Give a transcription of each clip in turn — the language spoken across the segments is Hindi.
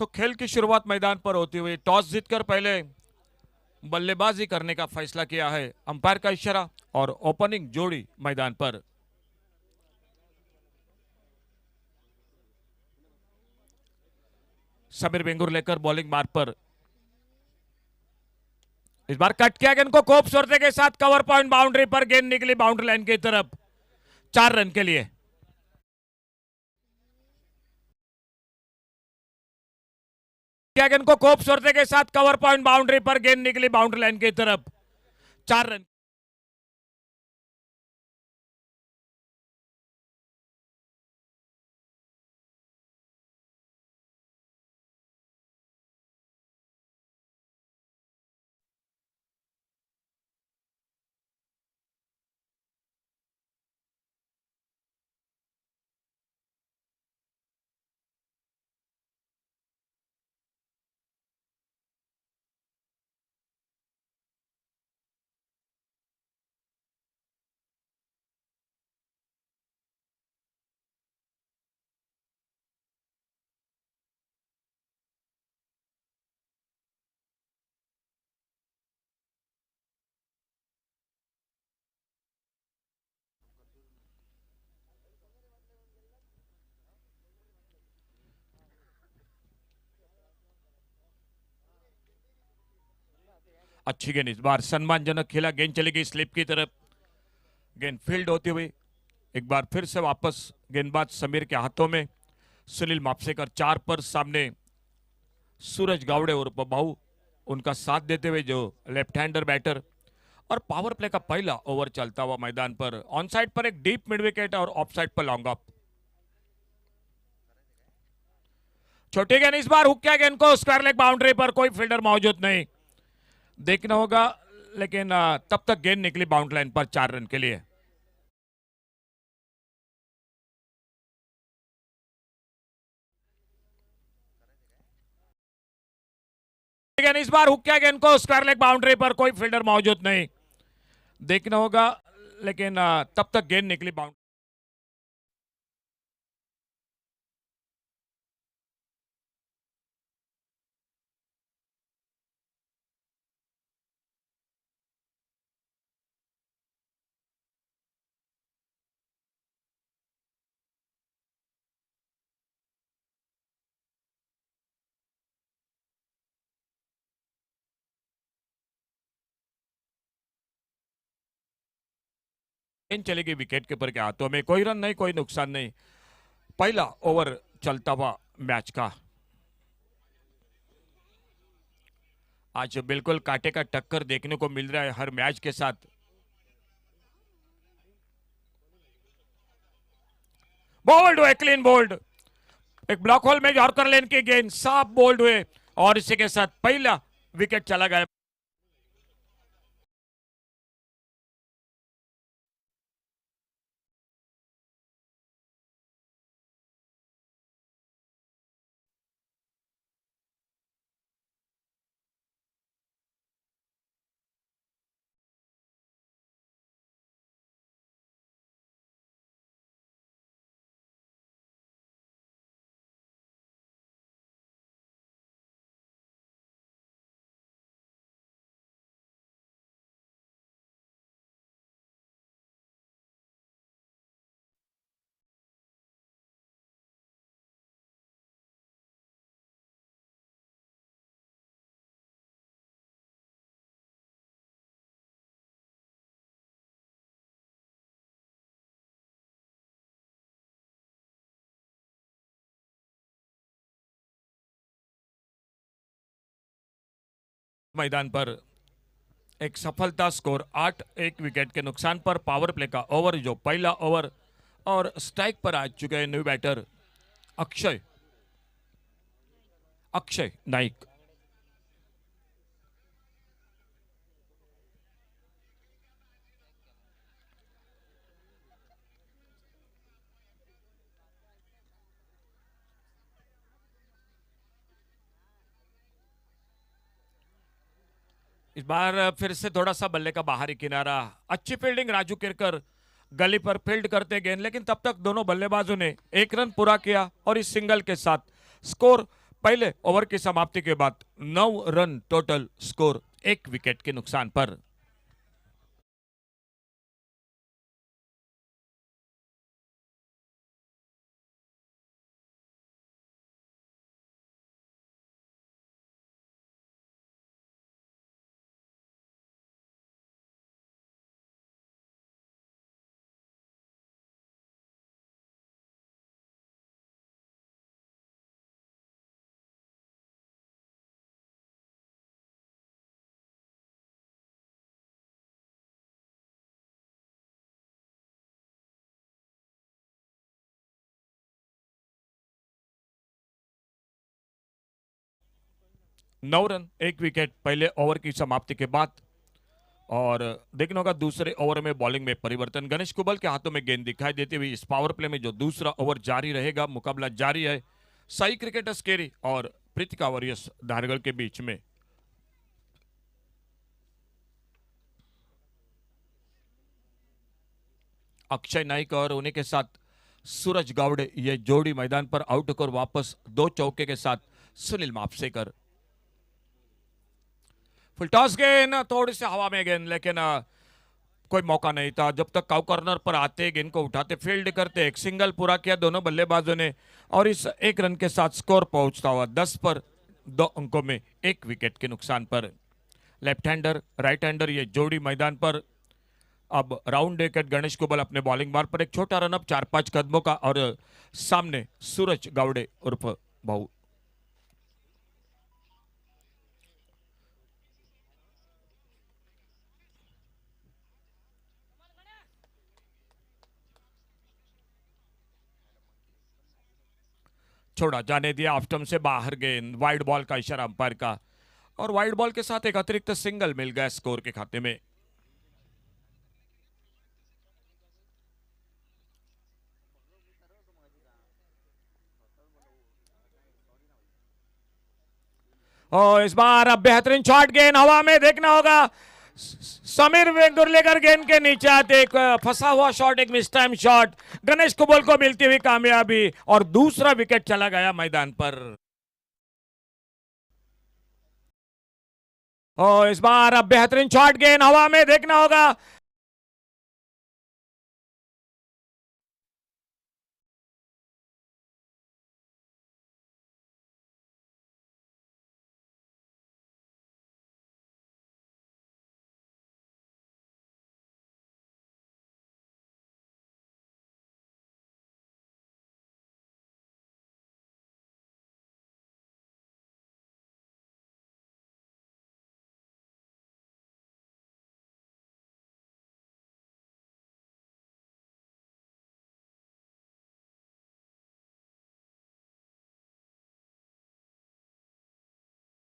तो खेल की शुरुआत मैदान पर होती हुई टॉस जीतकर पहले बल्लेबाजी करने का फैसला किया है अंपायर का इशारा और ओपनिंग जोड़ी मैदान पर। समीर वेंगुर लेकर बॉलिंग मार्ग पर। इस बार कट किया गेंद को खूबसूरती के साथ कवर पॉइंट बाउंड्री पर गेंद निकली बाउंड्री लाइन की तरफ 4 रन के लिए। गेंद को खूबसूरती के साथ कवर पॉइंट बाउंड्री पर गेंद निकली बाउंड्री लाइन की तरफ 4 रन। अच्छी गेंद इस बार सम्मानजनक खेला, गेंद चली गई स्लिप की तरफ, गेंद फील्ड होती हुई एक बार फिर से वापस गेंदबाज समीर के हाथों में। सुनील मापसेकर 4 पर सामने सूरज गावड़े और बाहू उनका साथ देते हुए जो लेफ्ट हैंडर बैटर। और पावर प्ले का पहला ओवर चलता हुआ मैदान पर ऑन साइड पर एक डीप मिड विकेट और ऑफ साइड पर लॉन्ग ऑफ। छोटी गेंद इस बार हुक किया गेंद को स्क्वायर लेग बाउंड्री पर, कोई फील्डर मौजूद नहीं, देखना होगा, लेकिन तब तक गेंद निकली बाउंड्री लाइन पर 4 रन के लिए। इस बार हुक किया गेंद को स्क्वायर लेग बाउंड्री पर, कोई फील्डर मौजूद नहीं, देखना होगा, लेकिन तब तक गेंद निकली बाउंड्री। गेंद चलेगी विकेट कीपर के हाथों में, कोई रन नहीं, कोई नुकसान नहीं। पहला ओवर चलता हुआ मैच का। आज बिल्कुल कांटे का टक्कर देखने को मिल रहा है हर मैच के साथ। बोल्ड हुए, क्लीन बोल्ड, एक ब्लॉक होल में यॉर्कर लेन की गेंद साफ बोल्ड हुए और इसी के साथ पहला विकेट चला गया। मैदान पर एक सफलता स्कोर 8 विकेट के नुकसान पर पावर प्ले का ओवर जो पहला ओवर और स्ट्राइक पर आ चुके हैं न्यू बैटर अक्षय नाइक। इस बार फिर से थोड़ा सा बल्ले का बाहरी किनारा, अच्छी फील्डिंग राजू किरकर गली पर फील्ड करते गेंद, लेकिन तब तक दोनों बल्लेबाजों ने 1 रन पूरा किया और इस सिंगल के साथ स्कोर पहले ओवर की समाप्ति के बाद 9 रन टोटल स्कोर, 1 विकेट के नुकसान पर। नौ रन 1 विकेट पहले ओवर की समाप्ति के बाद। और देखना होगा दूसरे ओवर में बॉलिंग में परिवर्तन, गणेश कुबल के हाथों में गेंद दिखाई देती हुई इस पावर प्ले में जो दूसरा ओवर जारी रहेगा, मुकाबला जारी है साई क्रिकेटर्स केरी और प्रीतिका वॉरियर्स धारगढ़ के बीच में। अक्षय नाइक और उन्हीं के साथ सूरज गावड़े ये जोड़ी मैदान पर आउट होकर वापस 2 चौके के साथ सुनील मापसेकर। फुल टॉस गेंद, थोड़ी सी हवा में गेंद, लेकिन कोई मौका नहीं था। जब तक काउ कॉर्नर पर आते गेंद को उठाते फील्ड करते, एक सिंगल पूरा किया दोनों बल्लेबाजों ने और इस 1 रन के साथ स्कोर पहुंचता हुआ 10 पर 2 अंकों में 1 विकेट के नुकसान पर। लेफ्ट हैंडर राइट हैंडर ये जोड़ी मैदान पर। अब राउंड विकेट गणेश कुबल अपने बॉलिंग बार पर एक छोटा रनअप 4-5 कदमों का और सामने सूरज गावड़े उर्फ भाऊ। छोड़ा जाने दिया ऑफ स्टंप से बाहर, गेंद वाइड बॉल का इशारा अंपायर का और वाइड बॉल के साथ एक अतिरिक्त सिंगल मिल गया स्कोर के खाते में। और इस बार अब बेहतरीन शॉट, गेंद हवा में, देखना होगा समीर वेंगुर्लेकर गेंद के नीचे आते एक फंसा हुआ शॉट, एक miss time shot, Ganesh Kubal को मिलती हुई कामयाबी और दूसरा विकेट चला गया मैदान पर। और इस बार अब बेहतरीन शॉट, गेंद हवा में, देखना होगा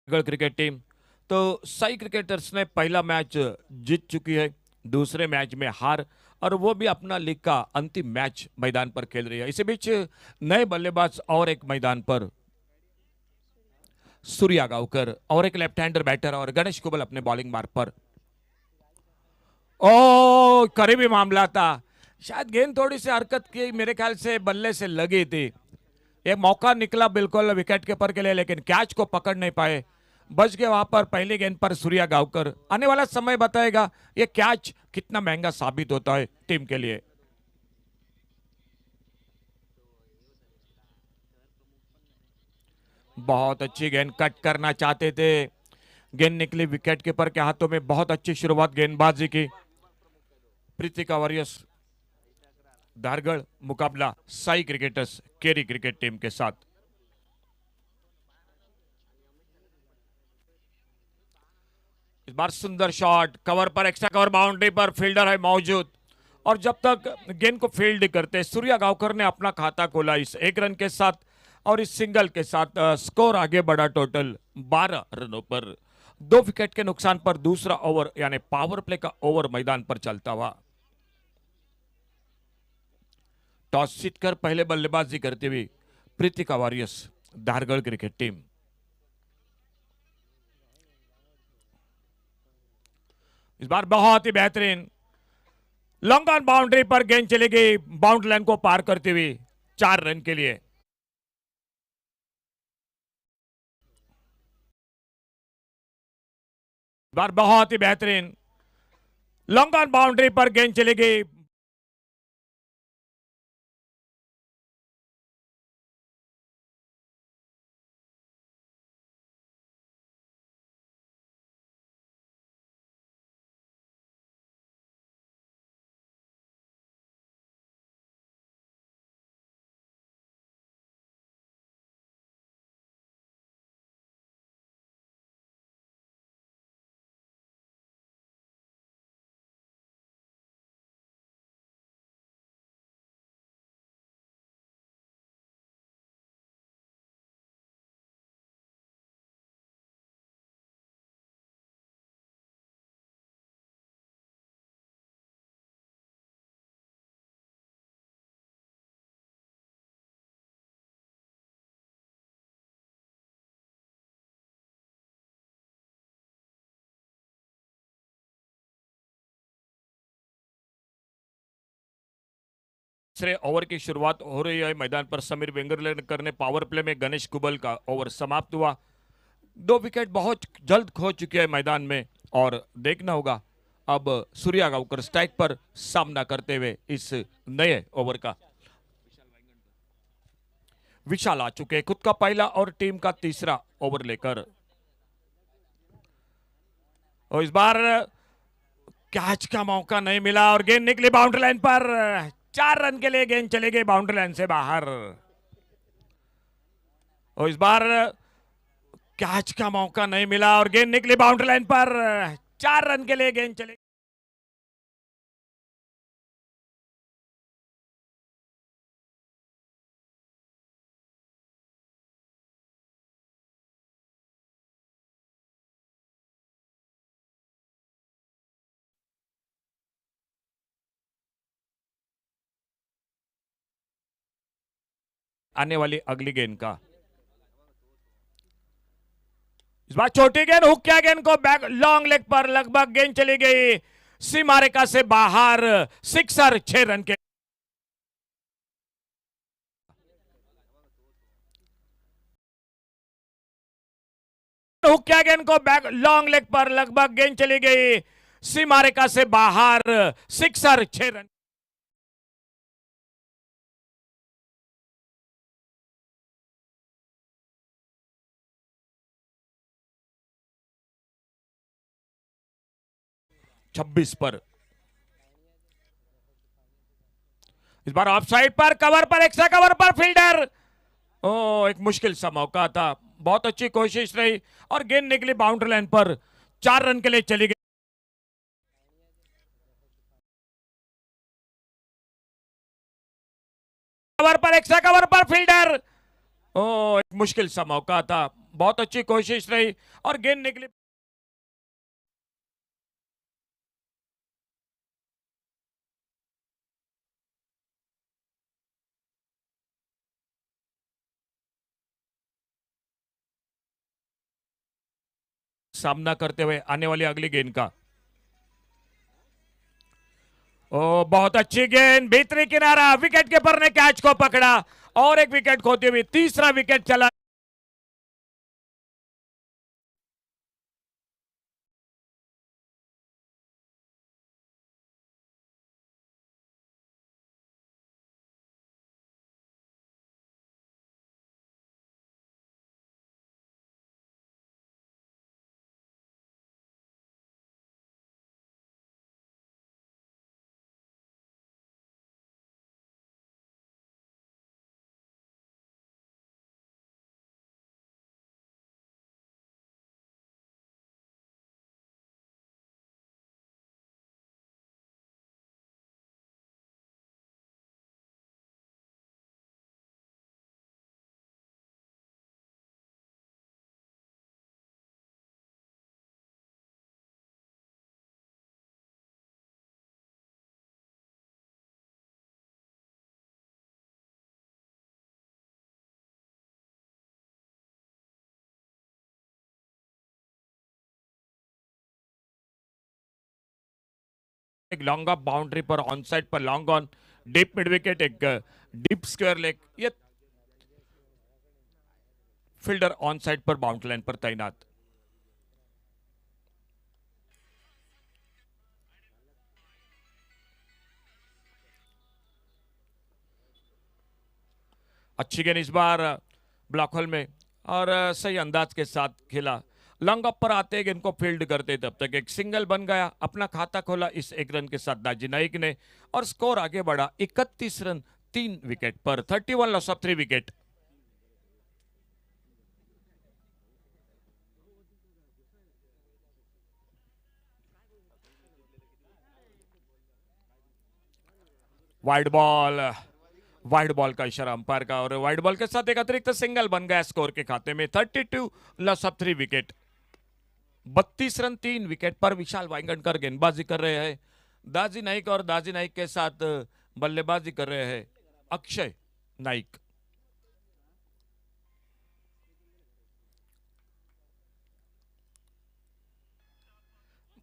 क्रिकेट टीम। तो साई क्रिकेटर्स ने पहला मैच जीत चुकी है, दूसरे मैच में हार और वो भी अपना लीग का अंतिम मैच मैदान पर खेल रही है। इसी बीच नए बल्लेबाज और एक मैदान पर सूर्या गावकर और एक लेफ्ट हैंडर बैटर और गणेश कुबल अपने बॉलिंग मार्ग पर। ओ करीबी मामला था, शायद गेंद थोड़ी सी हरकत की, मेरे ख्याल से बल्ले से लगी थी। एक मौका निकला बिल्कुल विकेट कीपर के लिए, लेकिन कैच को पकड़ नहीं पाए, बच गए वहां पर पहली गेंद पर सूर्या गावकर। आने वाला समय बताएगा ये कैच कितना महंगा साबित होता है टीम के लिए। बहुत अच्छी गेंद, कट करना चाहते थे, गेंद निकली विकेट कीपर के हाथों में। बहुत अच्छी शुरुआत गेंदबाजी की प्रीतिका वॉरियर्स धारगढ़, मुकाबला साई क्रिकेटर्स केरी क्रिकेट टीम के साथ। इस बार सुंदर शॉट, कवर पर, एक्स्ट्रा कवर बाउंड्री पर, फील्डर है मौजूद और जब तक गेंद को फील्ड करते सूर्या गावकर ने अपना खाता खोला इस 1 रन के साथ और इस सिंगल के साथ स्कोर आगे बढ़ा टोटल 12 रनों पर। 2 विकेट के नुकसान पर दूसरा ओवर यानी पावर प्ले का ओवर मैदान पर चलता हुआ। टॉस जीतकर पहले बल्लेबाजी करते हुए प्रीतिका वॉरियर्स धारगढ़ क्रिकेट टीम। इस बार बहुत ही बेहतरीन लॉन्ग ऑन बाउंड्री पर गेंद चली गई, बाउंड्री लाइन को पार करते हुए 4 रन के लिए। बार बहुत ही बेहतरीन लॉन्ग ऑन बाउंड्री पर गेंद चली गई। तीसरे ओवर की शुरुआत हो रही है। मैदान पर समीर वेंगुर्लेकर ने पावर प्ले में गणेश कुबल का ओवर समाप्त हुआ। 2 विकेट बहुत जल्द खो चुके हैं मैदान में और देखना होगा अब सूर्या गांवकर स्ट्राइक पर सामना करते हुए इस नए ओवर का। विशाल आ चुके खुद का पहला और टीम का तीसरा ओवर लेकर और इस बार कैच का मौका नहीं मिला और गेंद निकली बाउंड्री लाइन पर। 4 रन के लिए गेंद चली गई बाउंड्री लाइन से बाहर और इस बार कैच का मौका नहीं मिला और गेंद निकली बाउंड्री लाइन पर। 4 रन के लिए गेंद चली। आने वाली अगली गेंद का इस बार छोटी गेंद हुक किया गेंद को बैक लॉन्ग लेग पर लगभग गेंद चली गई सीमा रेखा से बाहर। सिक्सर 6 रन के। हुक किया गेंद को बैक लॉन्ग लेग पर लगभग गेंद चली गई सीमा रेखा से बाहर। Sixer 6 run. छब्बीस पर इस बार ऑफ साइड पर कवर पर एक्स्ट्रा कवर पर फील्डर। ओ एक मुश्किल सा मौका था। बहुत अच्छी कोशिश रही और गेंद निकली बाउंड्री लाइन पर। 4 रन के लिए चली गई। कवर पर एक्स्ट्रा कवर पर फील्डर। ओ एक मुश्किल सा मौका था। बहुत अच्छी कोशिश रही और गेंद निकली। सामना करते हुए आने वाली अगली गेंद का। ओ बहुत अच्छी गेंद भीतरी किनारा। विकेट कीपर ने कैच को पकड़ा और एक विकेट खोते हुए तीसरा विकेट चला। एक लॉन्ग ऑफ बाउंड्री पर ऑन साइड पर long on deep mid wicket एक डीप स्क्वायर लेग। ये फील्डर ऑन साइड पर बाउंड्री लाइन पर तैनात। अच्छी गेंद इस बार ब्लॉक होल में और सही अंदाज के साथ खेला। लॉन्ग अप पर आते गेंद को फील्ड करते तब तक एक सिंगल बन गया, अपना खाता खोला इस एक रन के साथ दाजी नाइक ने और स्कोर आगे बढ़ा 31 रन 3 विकेट पर। 31 loss of 3 wicket. Wide ball का इशारा अंपायर का और वाइड बॉल के साथ एक अतिरिक्त सिंगल बन गया स्कोर के खाते में। 32 loss of 3 wicket. 32 run 3 wicket पर विशाल वांगणकर गेंदबाजी कर रहे हैं। दाजी नाइक और दाजी नाइक के साथ बल्लेबाजी कर रहे हैं अक्षय नाइक।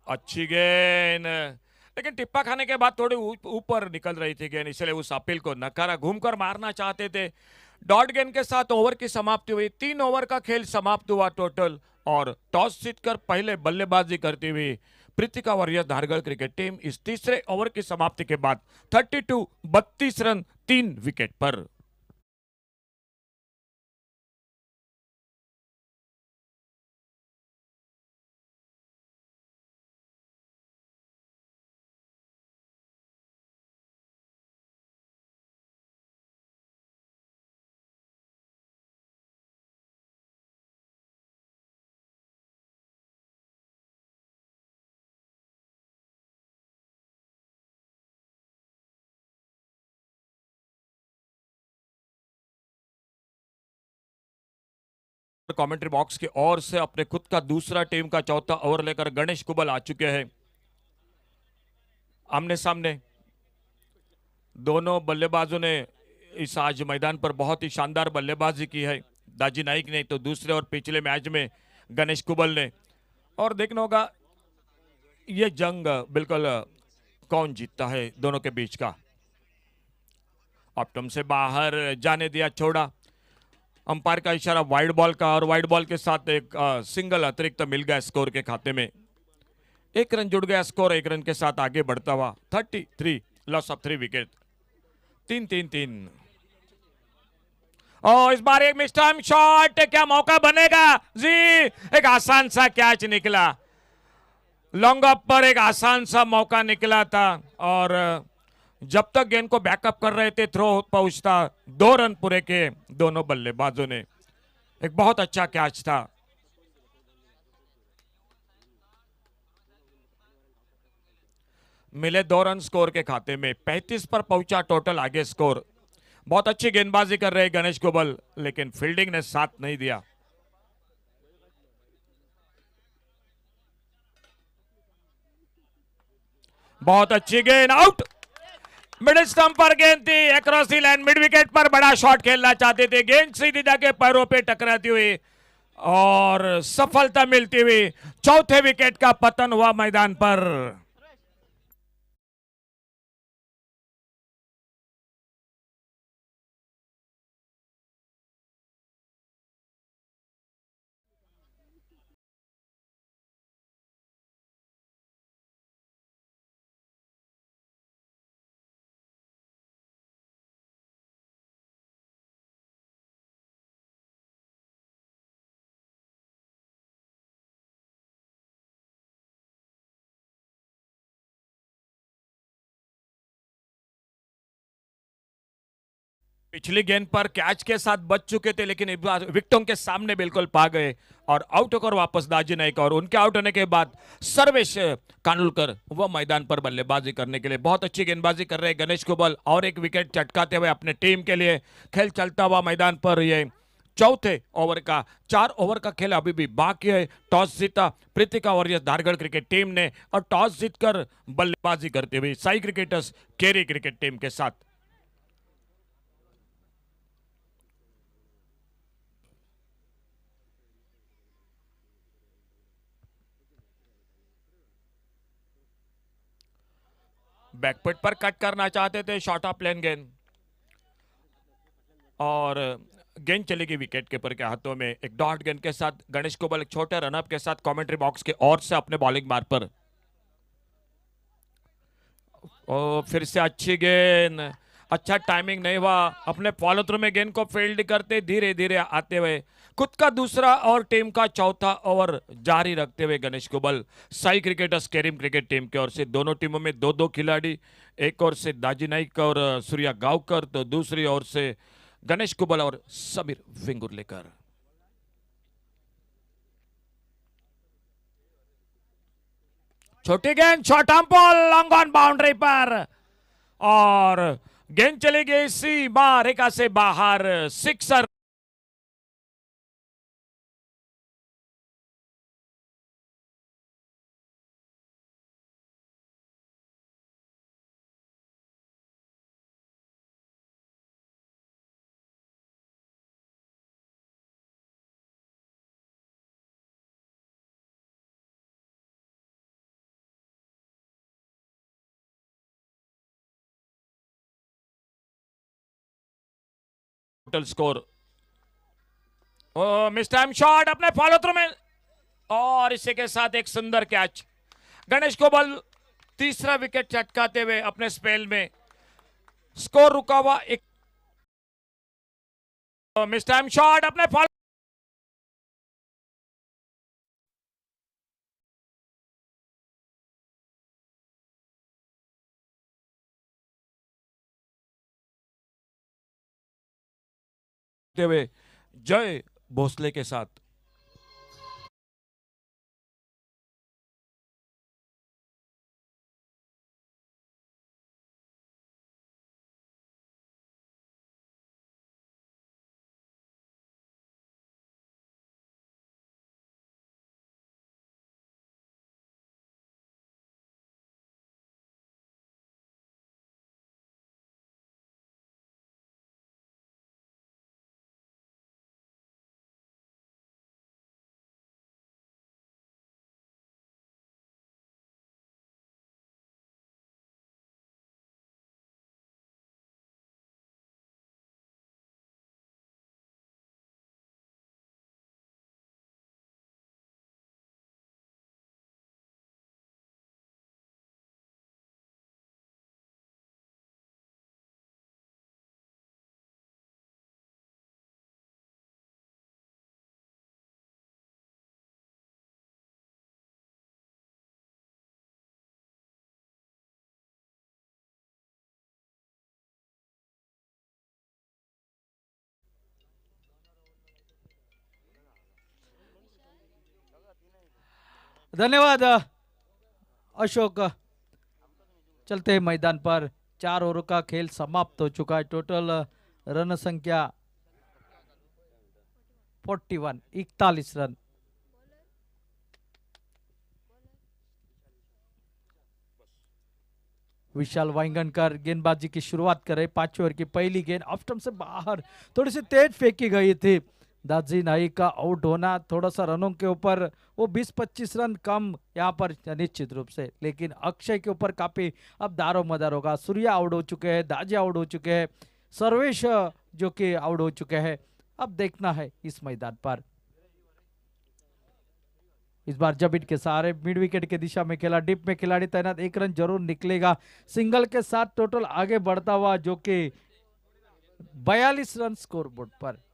अच्छी गेंद, लेकिन टिप्पा खाने के बाद थोड़ी ऊपर निकल रही थी गेंद, इसलिए उस अपील को नकारा। घूमकर मारना चाहते थे। डॉट गेंद के साथ ओवर की समाप्ति हुई। 3 ओवर का खेल समाप्त हुआ टोटल और टॉस जीतकर पहले बल्लेबाजी करती हुई प्रीतिका वॉरियर धारगढ़ क्रिकेट टीम इस तीसरे ओवर की समाप्ति के बाद 32 रन 3 विकेट पर। कमेंट्री बॉक्स की ओर से अपने खुद का दूसरा टीम का चौथा ओवर लेकर गणेश कुबल आ चुके हैं। आमने सामने दोनों बल्लेबाजों ने इस आज मैदान पर बहुत ही शानदार बल्लेबाजी की है। दाजी नाइक ने तो दूसरे और पिछले मैच में गणेश कुबल ने। और देखना होगा ये जंग बिल्कुल कौन जीतता है दोनों के बीच का। ऑप्टम से बाहर जाने दिया, छोड़ा। अंपायर का इशारा वाइड बॉल का और वाइड बॉल के साथ एक सिंगल अतिरिक्त मिल गया स्कोर के खाते में। 1 रन जुड़ गया स्कोर 1 रन के साथ आगे बढ़ता हुआ। 33 लॉस ऑफ 3 विकेट। 3-3-3। इस बार एक मिस टाइम शॉट, क्या मौका बनेगा जी? एक आसान सा कैच निकला। लॉन्ग अप पर एक आसान सा मौका निकला था और जब तक गेंद को बैकअप कर रहे थे थ्रो पहुंचता। 2 रन पूरे के दोनों बल्लेबाजों ने। एक बहुत अच्छा कैच था। मिले 2 रन स्कोर के खाते में। 35 पर पहुंचा टोटल आगे स्कोर। बहुत अच्छी गेंदबाजी कर रहे गणेश कुबल, लेकिन फील्डिंग ने साथ नहीं दिया। बहुत अच्छी गेंद, आउट। मिडिल स्टंप पर गेंद थी, across the line mid wicket पर बड़ा शॉट खेलना चाहते थे। गेंद सीधी जाके पैरों पे टकराती हुई और सफलता मिलती हुई चौथे विकेट का पतन हुआ मैदान पर। पिछली गेंद पर कैच के साथ बच चुके थे, लेकिन विकेटों के सामने बिल्कुल पा गए और आउट होकर वापस दाजी नाइक। और उनके आउट होने के बाद सर्वेश कानुलकर वह मैदान पर बल्लेबाजी करने के लिए बहुत अच्छी गेंदबाजी कर रहे हैं गणेश कुबल और एक विकेट चटकाते हुए अपने टीम के लिए खेल चलता हुआ मैदान पर। ये चौथे ओवर का 4 ओवर का खेल अभी भी बाकी है। टॉस जीता प्रीतिका वॉरियर धारगढ़ क्रिकेट टीम ने और टॉस जीतकर बल्लेबाजी करते हुए साई क्रिकेटर्स केरी क्रिकेट टीम के साथ। बैकफुट पर कट करना चाहते थे, शॉर्ट ऑफ प्लेन गेंद और गेंद चली गई विकेट कीपर के हाथों में। एक डॉट गेंद के साथ गणेश कुबल एक छोटे रनअप के साथ कमेंट्री बॉक्स के ओर से अपने बॉलिंग मार्ग पर। फिर से अच्छी गेंद, अच्छा टाइमिंग नहीं हुआ, अपने फॉलो थ्रू में गेंद को फील्ड करते धीरे धीरे आते हुए खुद का दूसरा और टीम का चौथा ओवर जारी रखते हुए गणेश कुबल साई क्रिकेटर्स केरिम क्रिकेट टीम की ओर से दोनों टीमों में दो दो खिलाड़ी, एक ओर से दाजी नाइक और सूर्या गांवकर, तो दूसरी ओर से गणेश कुबल और समीर विंगुरलेकर। छोटी गेंद, short arm ball, long on boundary पर और गेंद चली गई सीमा रेखा से बाहर, sixer. Total score, miss time shot अपने फॉलो थ्रू में और इसी के साथ एक सुंदर कैच। गणेश कुबल तीसरा विकेट चटकाते हुए अपने स्पेल में, स्कोर रुका हुआ एक, मिस टाइम शॉट अपने फॉलो हुए जय भोसले के साथ। धन्यवाद अशोक। चलते हैं मैदान पर, 4 ओवर का खेल समाप्त हो चुका है। टोटल रन संख्या 41 रन। विशाल वांगणकर गेंदबाजी की शुरुआत कर रहे। 5वें ओवर की पहली गेंद ऑफ स्टंप से बाहर थोड़ी सी तेज फेंकी गई थी। दाजी नाइक का आउट होना थोड़ा सा रनों के ऊपर, वो 20-25 रन कम यहाँ पर निश्चित रूप से, लेकिन अक्षय के ऊपर काफी अब दारो मदार होगा। सूर्या आउट हो चुके हैं, दाजी आउट हो चुके हैं, सर्वेश जो कि आउट हो चुके हैं। अब देखना है इस मैदान पर, इस बार जबिट के सहारे मिड विकेट के दिशा में खेला, डिप में खिलाड़ी तैनात, 1 रन जरूर निकलेगा। सिंगल के साथ टोटल आगे बढ़ता हुआ जो कि 42 रन स्कोर बोर्ड पर।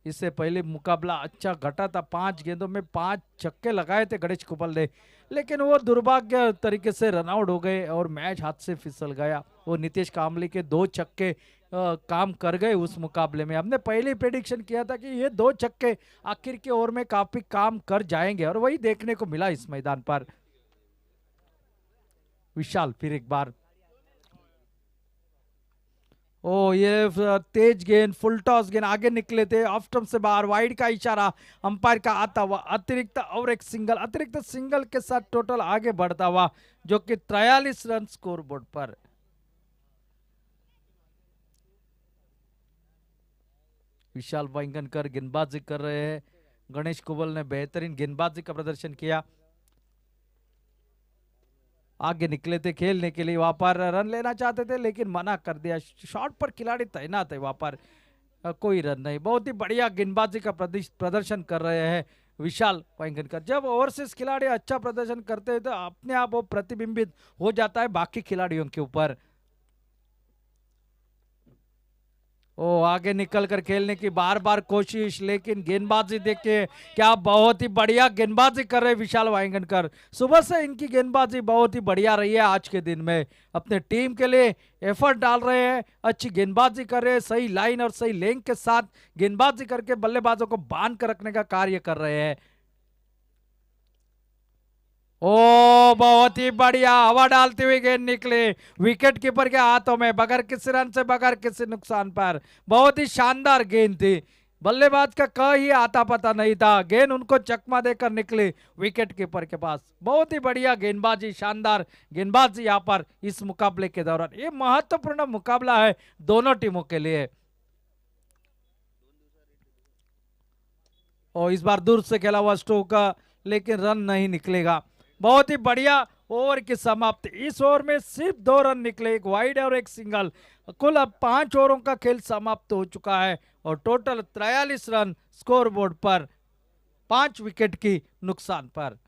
इससे पहले मुकाबला अच्छा घटा था, 5 गेंदों में 5 छक्के लगाए थे गणेश कुबल ने, लेकिन वो दुर्भाग्य तरीके से रन आउट हो गए और मैच हाथ से फिसल गया। वो नीतीश कामली के 2 छक्के काम कर गए उस मुकाबले में। हमने पहले प्रेडिक्शन किया था कि ये 2 छक्के आखिर के ओवर में काफी काम कर जाएंगे और वही देखने को मिला इस मैदान पर। विशाल फिर एक बार, ओ ये तेज गेंद, फुल टॉस गेंद, आगे निकले थे, ऑफ स्टंप से बाहर, वाइड का इशारा अंपायर का आता हुआ, अतिरिक्त और एक सिंगल, अतिरिक्त सिंगल के साथ टोटल आगे बढ़ता हुआ जो कि 43 रन स्कोर बोर्ड पर। विशाल वांगणकर गेंदबाजी कर रहे हैं। गणेश कुबल ने बेहतरीन गेंदबाजी का प्रदर्शन किया, आगे निकले थे खेलने के लिए, वहां पर रन लेना चाहते थे लेकिन मना कर दिया। शॉट पर खिलाड़ी तैनात है, वहां पर कोई रन नहीं। बहुत ही बढ़िया गेंदबाजी का प्रदर्शन कर रहे हैं विशाल वांगणकर। जब ओवरसीज खिलाड़ी अच्छा प्रदर्शन करते हैं तो अपने आप वो प्रतिबिंबित हो जाता है बाकी खिलाड़ियों के ऊपर। ओ आगे निकल कर खेलने की बार बार कोशिश, लेकिन गेंदबाजी देखिए क्या बहुत ही बढ़िया गेंदबाजी कर रहे हैं विशाल वांगणकर। सुबह से इनकी गेंदबाजी बहुत ही बढ़िया रही है। आज के दिन में अपने टीम के लिए एफर्ट डाल रहे हैं, अच्छी गेंदबाजी कर रहे हैं, सही लाइन और सही लेंथ के साथ गेंदबाजी करके बल्लेबाजों को बांध कर रखने का कार्य कर रहे हैं। ओ बहुत ही बढ़िया हवा डालती हुई गेंद निकली विकेट कीपर के हाथों में, बगैर किसी रन से, बगैर किसी नुकसान पर। बहुत ही शानदार गेंद थी, बल्लेबाज का कहीं आता पता नहीं था, गेंद उनको चकमा देकर निकली विकेट कीपर के पास। बहुत ही बढ़िया गेंदबाजी, शानदार गेंदबाजी यहाँ पर इस मुकाबले के दौरान। ये महत्वपूर्ण मुकाबला है दोनों टीमों के लिए। और इस बार दूर से खेला हुआ स्ट्रोक, लेकिन रन नहीं निकलेगा। बहुत ही बढ़िया ओवर की समाप्ति। इस ओवर में सिर्फ 2 रन निकले, एक वाइड और एक सिंगल। कुल अब 5 ओवरों का खेल समाप्त हो चुका है और टोटल 43 रन स्कोर बोर्ड पर, 5 विकेट की नुकसान पर।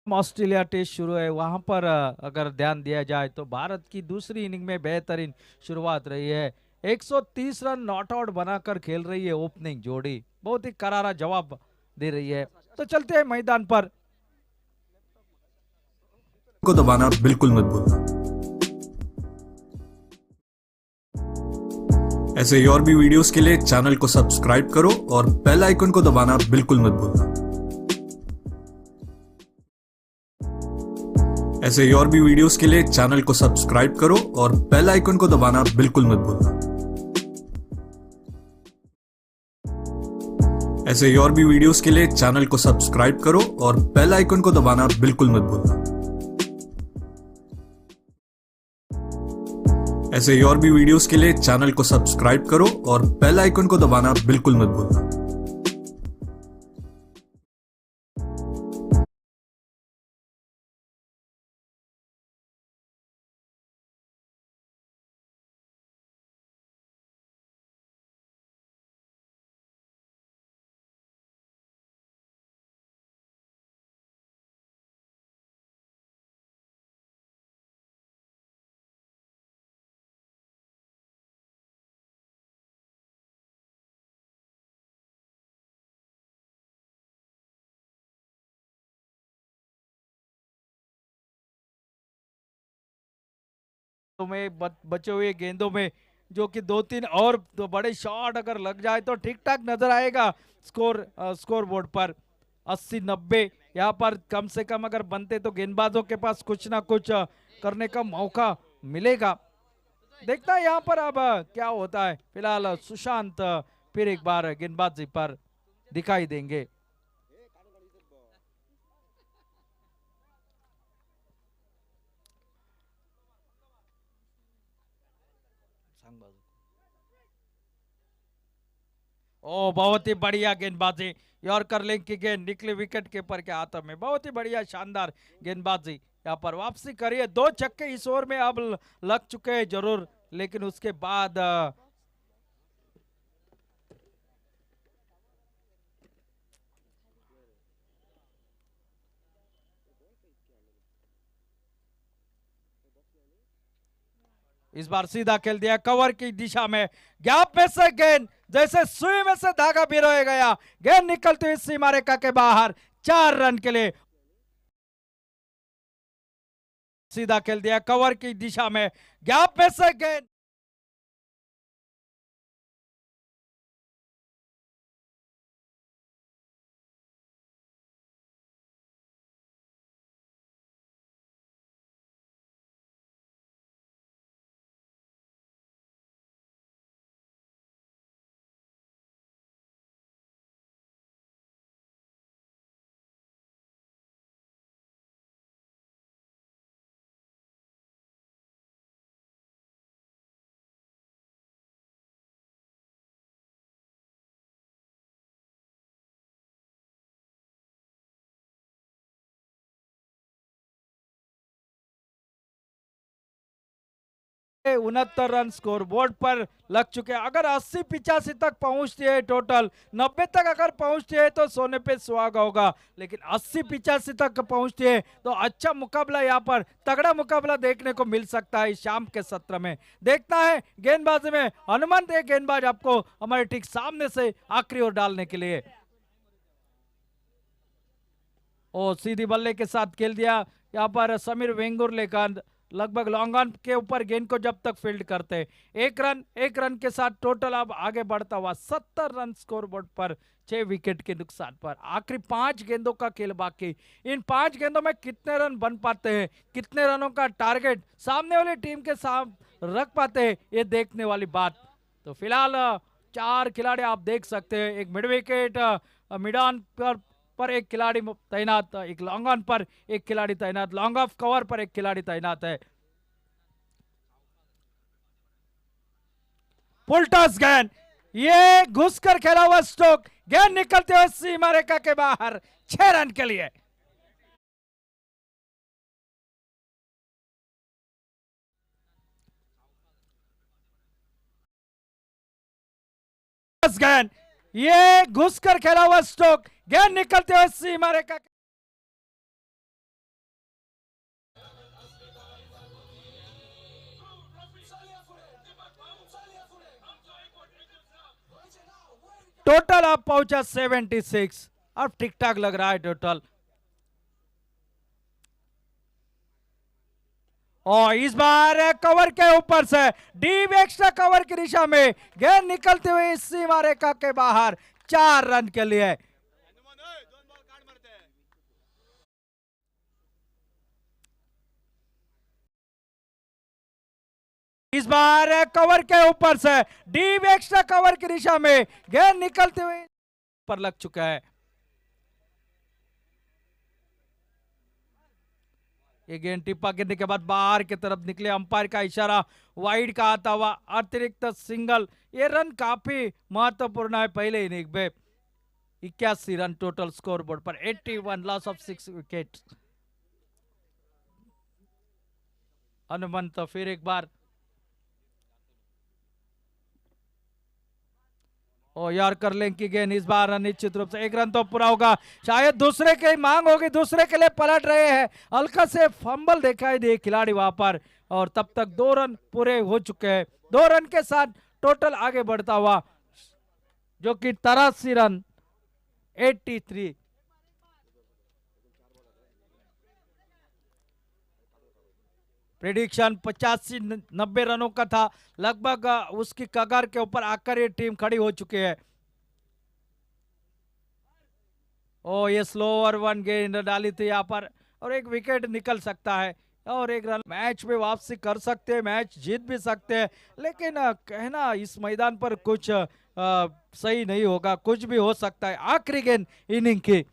ऑस्ट्रेलिया टेस्ट शुरू है, वहां पर अगर ध्यान दिया जाए तो भारत की दूसरी इनिंग में बेहतरीन शुरुआत रही है। 130 रन नॉट आउट बनाकर खेल रही है ओपनिंग जोड़ी, बहुत ही करारा जवाब दे रही है। तो चलते हैं मैदान पर। को दबाना बिल्कुल मत भूलना। ऐसे ही और भी वीडियोस के लिए चैनल को सब्सक्राइब करो और बेल आइकन को दबाना बिल्कुल मत भूलना। ऐसे ही और भी वीडियोस के लिए चैनल को सब्सक्राइब करो और बेल आइकन को दबाना बिल्कुल मत भूलना। ऐसे ही और भी वीडियोस के लिए चैनल को सब्सक्राइब करो और बेल आइकन को दबाना बिल्कुल मत भूलना। ऐसे ही और भी वीडियोस के लिए चैनल को सब्सक्राइब करो और बेल आइकन को दबाना बिल्कुल मत भूलना। में बचे हुए गेंदों में जो कि 2-3 और तो बड़े शॉट अगर लग जाए तो ठीक ठाक नजर आएगा स्कोर बोर्ड पर। 80-90 यहाँ पर कम से कम अगर बनते तो गेंदबाजों के पास कुछ ना कुछ करने का मौका मिलेगा। देखना यहाँ पर अब क्या होता है। फिलहाल सुशांत फिर एक बार गेंदबाजी पर दिखाई देंगे। ओ बहुत ही बढ़िया गेंदबाजी, यॉर्कर लिंक की गेंद निकली विकेट कीपर के हाथों में। बहुत ही बढ़िया शानदार गेंदबाजी, यहाँ पर वापसी करिए। 2 छक्के इस ओवर में अब लग चुके हैं जरूर, लेकिन उसके बाद इस बार सीधा खेल दिया कवर की दिशा में, गैप में से गेंद जैसे सुई में से धागा पिरोया गया, गेंद निकलती हुई सीमा रेखा के बाहर। 4 रन के लिए सीधा खेल दिया कवर की दिशा में, गैप में से गेंद 69 रन स्कोर बोर्ड पर लग चुके हैं। अगर 80-85 तक पहुंचती है टोटल, 90 तक अगर पहुंचती है तो सोने पे सुहागा होगा, लेकिन 80-85 तक पहुंचती है तो अच्छा मुकाबला, यहाँ पर तगड़ा मुकाबला देखने को मिल सकता है इस शाम के सत्र में। देखना है गेंदबाजी में हनुमंत एक गेंदबाज आपको हमारे ठीक सामने से आखिरी ओर डालने के लिए। ओ सीधी बल्ले के साथ खेल दिया यहाँ पर समीर वेंगुर, लेकर लगभग लॉन्ग ऑन के ऊपर गेंद को जब तक फील्ड करते हैं। एक रन के साथ टोटल अब आगे बढ़ता हुआ 70 रन स्कोर बोर्ड पर 6 विकेट के नुकसान पर। आखिरी 5 गेंदों का खेल बाकी, इन 5 गेंदों में कितने रन बन पाते हैं, कितने रनों का टारगेट सामने वाली टीम के साथ रख पाते हैं, ये देखने वाली बात। तो फिलहाल 4 खिलाड़ी आप देख सकते हैं, एक मिड विकेट मिड ऑन पर एक खिलाड़ी तैनात, एक लॉन्ग ऑन पर एक खिलाड़ी तैनात, लॉन्ग ऑफ कवर पर एक खिलाड़ी तैनात है। फुल टॉस गेंद, ये घुसकर खेला हुआ स्ट्रोक, गेंद निकलते हुए सीमा रेखा के बाहर 6 रन के लिए। गेंद, ये घुसकर खेला हुआ स्ट्रोक, गेंद निकलते हुए सीमा रेखा के टोटल अब पहुंचा 76। अब ठीक ठाक लग रहा है टोटल। और इस बार कवर के ऊपर से डीप एक्स्ट्रा कवर की दिशा में गेंद निकलते हुए इस सीमा रेखा के बाहर 4 रन के लिए। इस बार कवर के ऊपर से डीप एक्स्ट्रा कवर की दिशा में गेंद निकलते हुए पर लग चुका है। ये गेंद टिप्पा गिरने के बाद बाहर की तरफ निकले, अंपायर का इशारा वाइड का आता हुआ अतिरिक्त सिंगल। ये रन काफी महत्वपूर्ण है पहले इनिंग में। 81 रन टोटल स्कोर बोर्ड पर, 81 लॉस ऑफ 6 विकेट। हनुमंत फिर एक बार, ओ यार कर लें की गेंद इस बार निश्चित रूप से 1 रन तो पूरा होगा, शायद दूसरे की मांग होगी, दूसरे के लिए पलट रहे हैं। हल्का से फंबल दिखाई दे खिलाड़ी वहां पर, और तब तक 2 रन पूरे हो चुके हैं। 2 रन के साथ टोटल आगे बढ़ता हुआ, जो कि 83 रन 83। प्रेडिक्शन 85-90 रनों का था, लगभग उसकी कगार के ऊपर आकर ये टीम खड़ी हो चुकी है। ओ ये स्लोअर वन गेंद डाली थी यहाँ पर, और एक विकेट निकल सकता है, और 1 रन मैच में वापसी कर सकते हैं, मैच जीत भी सकते हैं। लेकिन कहना इस मैदान पर कुछ सही नहीं होगा, कुछ भी हो सकता है। आखिरी गेंद इनिंग की,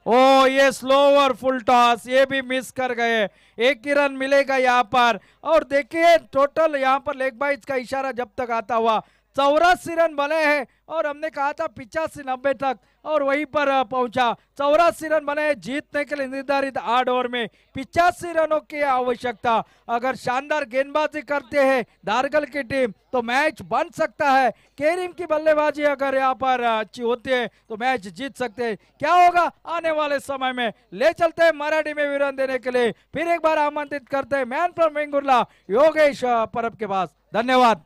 ओ ये स्लोअर फुल टॉस, ये भी मिस कर गए। 1 ही रन मिलेगा यहाँ पर। और देखिए टोटल यहाँ पर लेग बाइज का इशारा जब तक आता हुआ 84 रन बने हैं, और हमने कहा था 85-90 तक, और वहीं पर पहुंचा। 84 रन बने हैं, जीतने के लिए निर्धारित 8 ओवर में 85 रनों की आवश्यकता। अगर शानदार गेंदबाजी करते हैं दारगल की टीम तो मैच बन सकता है। केरिम की बल्लेबाजी अगर यहाँ पर अच्छी होती है तो मैच जीत सकते हैं। क्या होगा आने वाले समय में, ले चलते हैं मराठी में विवरण देने के लिए। फिर एक बार आमंत्रित करते हैं मैन फ्रॉम वेंगुर्ला योगेश परब के पास। धन्यवाद।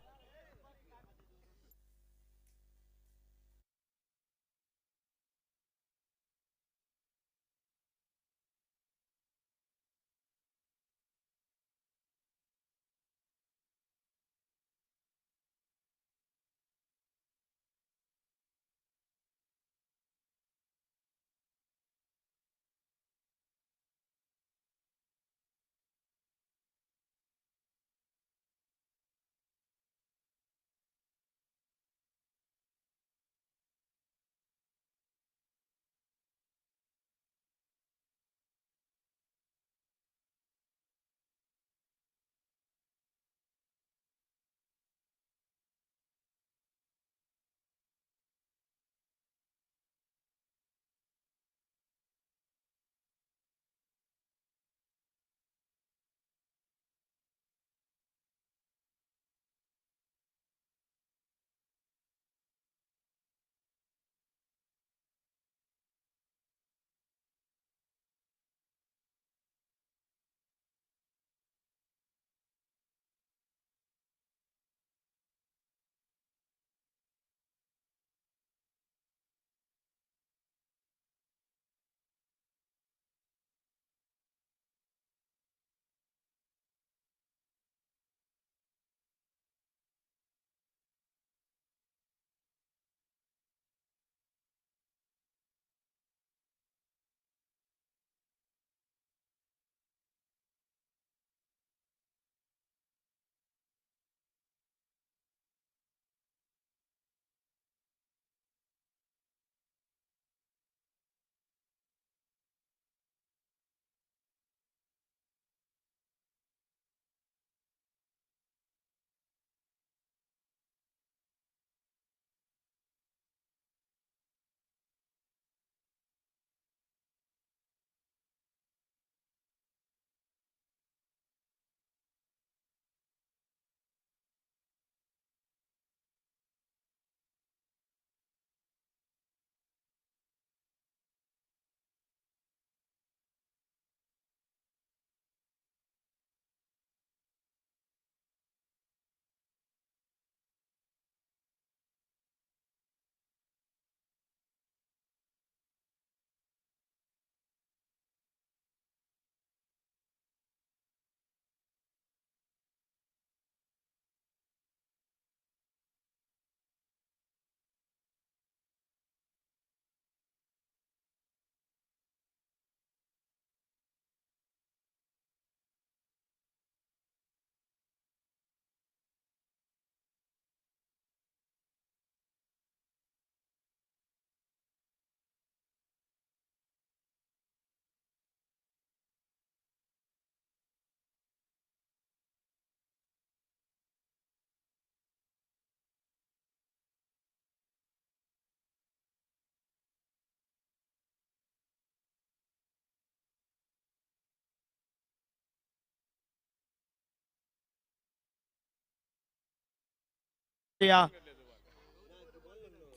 या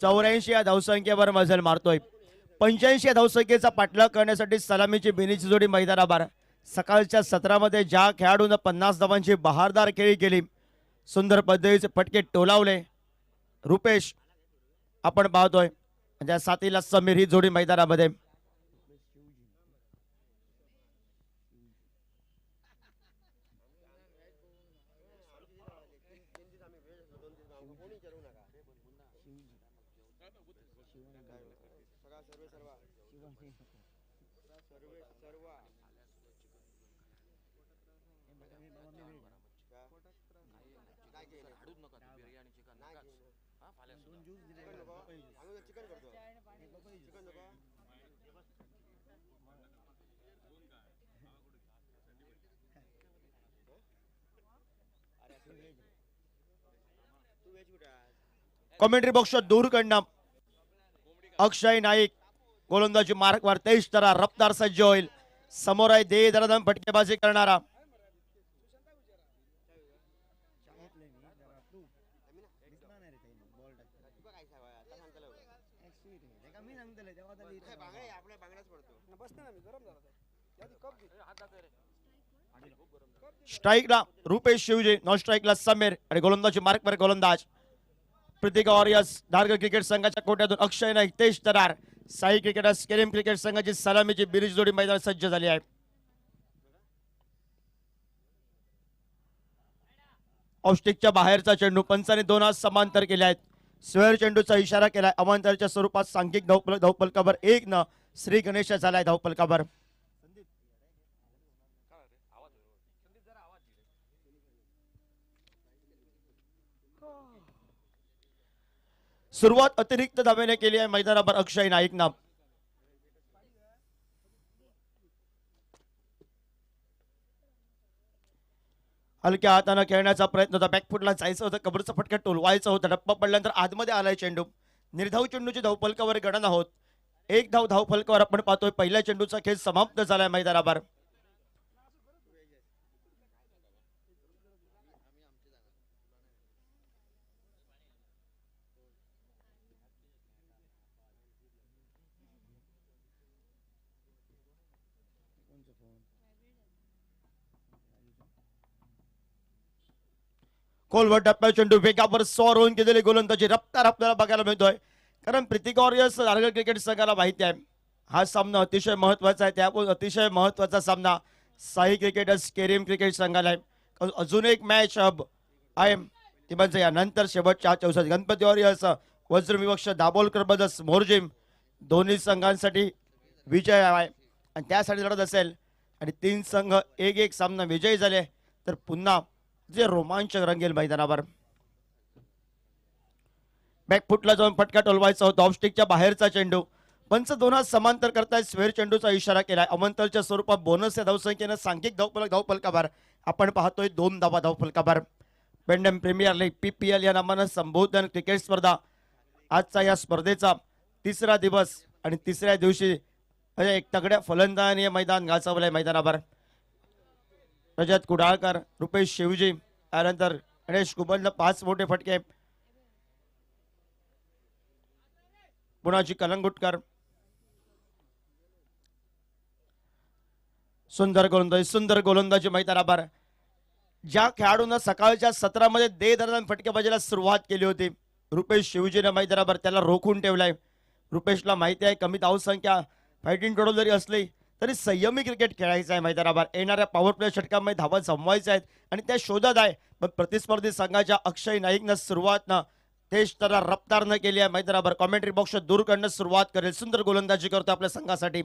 84 या धावसंख्येवर मजल मारतोय. 85 या धावसंख्येचा पाठलाग करण्यासाठी सलामीची बिनीची जोडी मैदानाबार. सकाळच्या सत्रामध्ये ज्या खेळाडूंना 50 धावांची बहारदार खेळी केली, सुंदर पद्धतीचे फटके टोलावले, रुपेश आपण पाहतोय. त्या साथीला समीर ही जोडी मैदानामध्ये. कॉमेंट्री बॉक्स दूर कडनं अक्षय नाईक गोलंदाजी मार्कवर 23 तरा रफ्तार सज्ज होईल. समोर आहे दे दरदम फटकेबाजी करणारा स्ट्राईकला रुपेश शिवजी, नॉन स्ट्राईकला समीर आणि गोलंदाजी मार्कवर गोलंदाज प्रतीक वॉरियर्स धारगड क्रिकेट संघाच्या कोट्यातून अक्षय नाईक, तेज तरार, साई क्रिकेटर्स केलेम क्रिकेट संघाची सलामीची बिरीज जोडी मैदानात सज्ज झाली आहे. ऑफस्टिकच्या बाहेरचा चेंडू पंचाने 2 हात समांतर केले आहेत. स्वेअर चेंडूचा इशारा केलाय. अमांतरच्या स्वरूपात सांघिक धावफलकावर 1 न श्री गणेश झालाय धावफलकावर. सुरुवात अतिरिक्त धावेने केली आहे मैदानावर अक्षय नाईक नाम. हलक्या हाताने खेळण्याचा प्रयत्न होता. बॅकफुटला जायचं होतं, कबरचा फटका टोलवायचा होता. डप्पा पडल्यानंतर आतमध्ये आलाय चेंडू. निर्धाव चेंडूची धावफलकावर गणना होत. 1 धाव धावफलकावर आपण पाहतोय. पहिल्या चेंडूचा खेळ समाप्त झालाय मैदानावर. खोलवर टप्प्या चेंडू वेगावर सॉर होऊन गेलेली गोलंदाजी रफ्तार आपल्याला बघायला मिळतोय. कारण प्रीतिक वॉरियर्स धारगड क्रिकेट संघाला माहिती आहे हा सामना अतिशय महत्वाचा आहे. त्यामुळे अतिशय महत्वाचा सामना साई क्रिकेटर्स केरीम क्रिकेट संघाला आहे. अजून एक मॅच आहे ती म्हणजे यानंतर शेवटच्या चौसात गणपती वॉरियर्स वज्रविवक्ष दाभोलकर ब्रदर्स मोरजिम दोन्ही संघांसाठी विजय आहे आणि त्यासाठी लढत असेल. आणि 3 संघ 1-1 सामना विजयी झाले तर पुन्हा जे रोमांचक रंगेल मैदानावर. बॅकफुटला जाऊन फटका टोलवायचा होता. ऑफस्टिकच्या बाहेरचा चेंडू पंच 2 हात समांतर करतायत. स्वेअर चेंडूचा इशारा केलाय. अमंतरच्या स्वरूपात बोनस या धावसंख्येनं सांघिक धावफलकावर आपण पाहतोय 2 धावा धावफलकावर. पेंडम प्रीमियर लीग PPL या नावानं संबोधन क्रिकेट स्पर्धा आजचा या स्पर्धेचा 3रा दिवस आणि 3ऱ्या दिवशी एक तगड्या फलंदाजीने मैदान गाजवलंय मैदानावर. रजत कुडाळकर, रुपेश शिवजी, त्यानंतर गणेश कुबलनं 5 मोठे फटके. पुणाची कलंगुटकर सुंदर गोलंदाजी मैदानावर. ज्या खेळाडूंना सकाळच्या सत्रामध्ये दे दरम्यान फटकेबाजीला सुरुवात केली होती, रुपेश शिवजीने मैदानावर त्याला रोखून ठेवलाय. रुपेशला माहिती आहे कमी धावसंख्या फायटिंग टोटल जरी असली तरी संयमी क्रिकेट खेळायचं आहे मैदानावर. येणाऱ्या पॉवर प्ले षटकामध्ये धावा जमवायच्या आहेत आणि त्या शोधात आहे. पण प्रतिस्पर्धी संघाच्या अक्षय नाईकनं सुरुवातनं तेज तरा रफ्तारनं केली आहे मैदानावर. कॉमेंट्री बॉक्स दूर करणं सुरुवात करेल. सुंदर गोलंदाजी करतो आपल्या संघासाठी.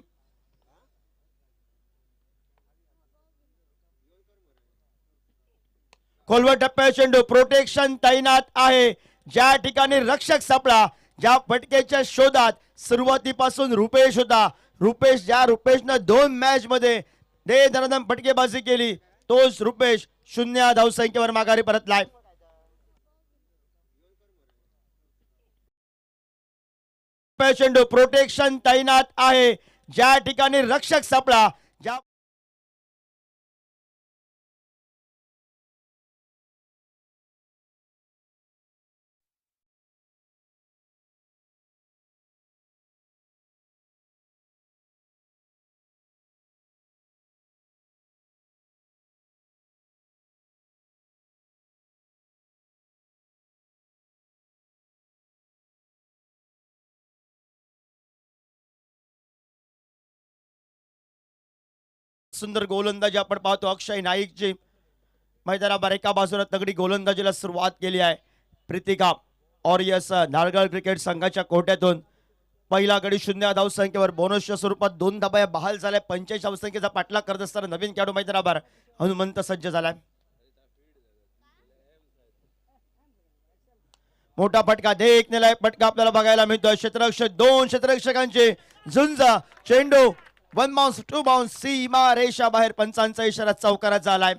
खोलवर टप्प्या चेंडू प्रोटेक्शन तैनात आहे. ज्या ठिकाणी रक्षक सापडा, ज्या फटकेच्या शोधात सुरुवातीपासून रुपेश होता. रुपेशनं 2 मॅच मध्ये दे दरदम फटकेबाजी केली. तोच रुपेश 0 धावसंख्येवर माघारी परतलाय. चेंडू प्रोटेक्शन तैनात आहे. ज्या ठिकाणी रक्षक सापडा, ज्या सुंदर गोलंदाजी आपण पाहतो अक्षय नाईकची मैदानावर एका बाजूला तगडी गोलंदाजीला सुरुवात केली आहे प्रीतिका ऑरियस नारगळ क्रिकेट संघाच्या कोट्यातून पहिला गडी 0 धावसंख्येवर बोनसच्या स्वरूपात 2 धाबा बहाल झाल्या 45 धावसंख्येचा पाठलाग करत असताना नवीन खेळाडू मैदानावर हनुमंत सज्ज झालाय मोठा फटका देखण्याला फटका आपल्याला बघायला मिळतोय क्षेत्ररक्षक 2 क्षेत्ररक्षकांची झुंज चेंडू 1 बाउन्स 2 बाउन्स सीमा रेषा बाहेर पंचांचा इशारा चौकाराचा आलाय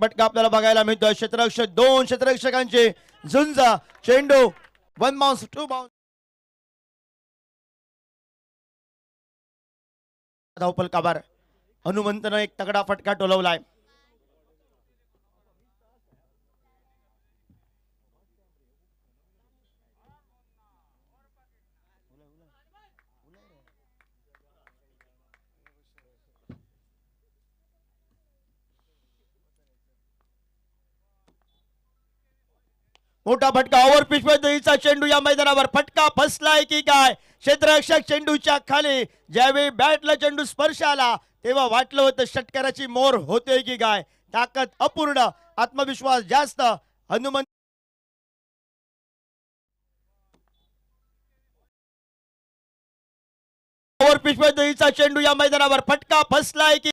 फटका आपल्याला बघायला मिळतोय क्षेत्ररक्षक 2 क्षेत्ररक्षकांची झुंज चेंडू 1 बाउन्स 2 बाउन्स धावपल काबार हनुमंतनं एक तगडा फटका टोलवलाय मोठा फटका ओव्हर पिच पद्धतीचा चेंडू या मैदानावर फटका फसलाय की काय क्षेत्ररक्षक चेंडूच्या खाली ज्यावेळी बॅटला चेंडू स्पर्श आला तेव्हा वाटलं होतं षटकाराची मोर होते की काय ताकद अपूर्ण आत्मविश्वास जास्त हनुमंत ओव्हर पिच पद्धतीचा चेंडू या मैदानावर फटका फसलाय की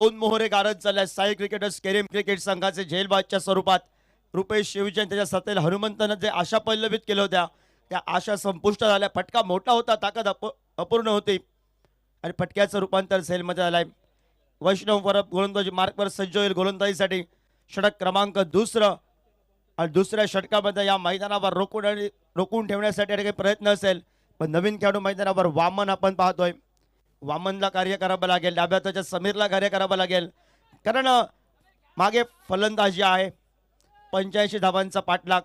दोन मोहरे गारद चालल्या साई क्रिकेटर्स केरीम क्रिकेट संघाचे झेलबादच्या स्वरूपात रुपेश शिवजयन त्याच्या सतेल हनुमंतानं जे आशा पल्लवित केल्या होत्या त्या आशा संपुष्ट झाल्या फटका मोठा होता ताकद अपूर्ण होती आणि फटक्याचं रूपांतर झेलमध्ये झालंय वैष्णव परब गोलंदाजी मार्कवर सज्ज होईल गोलंदाजीसाठी षटक क्रमांक 2 आणि दुसऱ्या षटकामध्ये या मैदानावर रोखून ठेवण्यासाठी काही प्रयत्न असेल पण नवीन खेळाडू मैदानावर वामन आपण पाहतोय वामनला कार्य करावं लागेल डाव्या हाताच्या समीरला कार्य करावं लागेल कारण मागे फलंदाजी आहे 85 धावांचा पाठलाग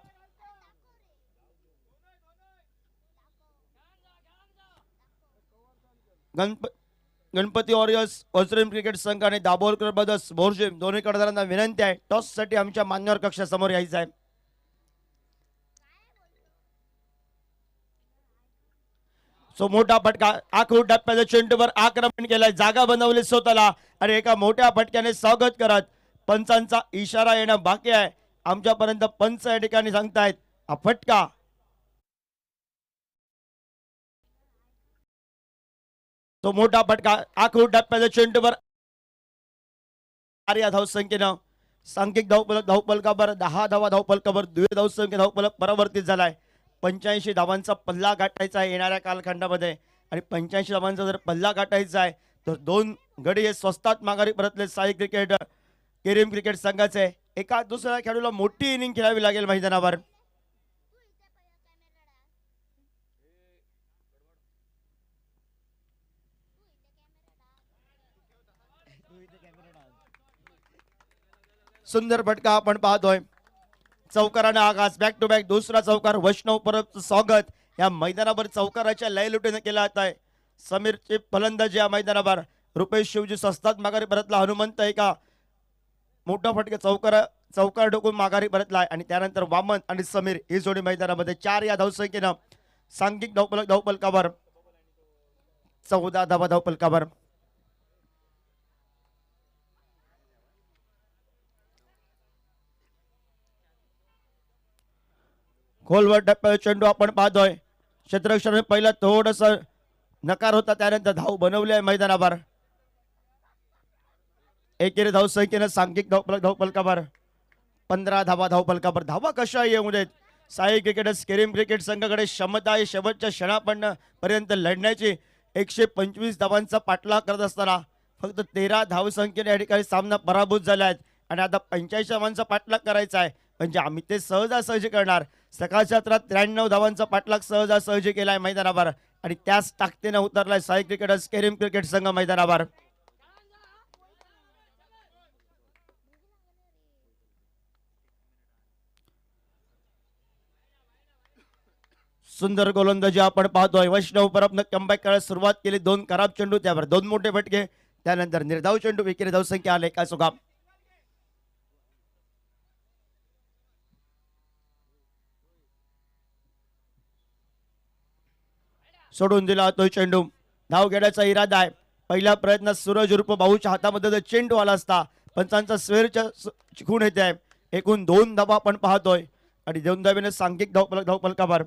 गणपती वॉरियर्स वज्रेम क्रिकेट संघ आणि दाभोलकर ब्रदर्स बोर्जिम दोन्ही कर्णधारांना विनंती आहे टॉस साठी आमच्या मान्यवर कक्षासमोर यायचं आहे सो मोठा फटका आखूड टप्प्याच्या चेंडूवर आक्रमण केलाय जागा बनवली स्वतःला आणि एका मोठ्या फटक्याने स्वागत करत पंचांचा इशारा येणं बाकी आहे आमच्यापर्यंत पंच या ठिकाणी सांगतायत हा फटका तो मोठा फटका आखूड टप्प्याच्या चेंडूवर या धावसंख्येनं सांख्यिक धावफलकावर 10 धावा धावफलकावर द्वितीय धावसंख्या धावफलक परावर्तित झालाय 85 धावांचा पल्ला गाठायचा आहे येणाऱ्या कालखंडामध्ये आणि 85 धावांचा जर पल्ला गाठायचा आहे तर 2 गडी हे स्वस्तात माघारी परतले साई क्रिकेट केरीम क्रिकेट संघाचे एका दुसऱ्या खेळाडूला मोठी इनिंग खेळावी लागेल मैदानावर सुंदर फटका आपण पाहतोय चौकाराने आगास बॅक टू बॅक दुसरा चौकार वैष्णव परब स्वागत या मैदानावर चौकाराच्या लय लुटीने केला जात आहे समीरची फलंदाजी या मैदानावर रुपेश शिवजी स्वस्तात माघारी परतला हनुमंत एका मोठा फटका चौकार ढोकून माघारी परतलाय आणि त्यानंतर वामन आणि समीर ही जोडी मैदानामध्ये 4 या धावसंख्येनं सांघिक धावफलकावर 14 धावा धावफलकावर खोलवर टप्प्यावर चेंडू आपण पाहतोय क्षेत्ररक्षण पहिला थोडस नकार होता त्यानंतर धाव बनवली आहे मैदानावर एकेरी धावसंख्येनं सांघिक धावफलकावर 15 धावा धावफलकावर धावा कशा येऊ देत साई क्रिकेटर्स केरीम क्रिकेट संघाकडे क्षमता आहे शेवटच्या क्षणापर्यंत लढण्याची. 125 धावांचा पाठलाग करत असताना फक्त 13 धावसंख्येने या ठिकाणी सामना पराभूत झाला आहे आणि आता 85 धावांचा पाठलाग करायचा आहे. म्हणजे आम्ही ते सहजासहजी करणार. सकाळच्या रात्रात 93 धावांचा पाठलाग सहजासहजी केलाय मैदानावर आणि त्याच ताकदीने उतरलाय साई क्रिकेटर्स केरीम क्रिकेट संघ मैदानावर. सुंदर गोलंदाजी आपण पाहतोय. वैष्णव परबनं कमबॅक करायला सुरुवात केली. 2 खराब चेंडू, त्यावर 2 मोठे फटके, त्यानंतर निर्धाव चेंडू, विकेट धावसंख्या आले का सुगाम. सोडून दिला तो चेंडू. धाव घेण्याचा इरादा आहे. पहिल्या प्रयत्नात सूरज उर्फ भाऊच्या हातामध्ये जर चेंडू आला असता पंचांचा स्वेरच्या खूण येते आहे. एकूण 2 धावा आपण पाहतोय आणि 2 धावेने सांघिक धावफलकावर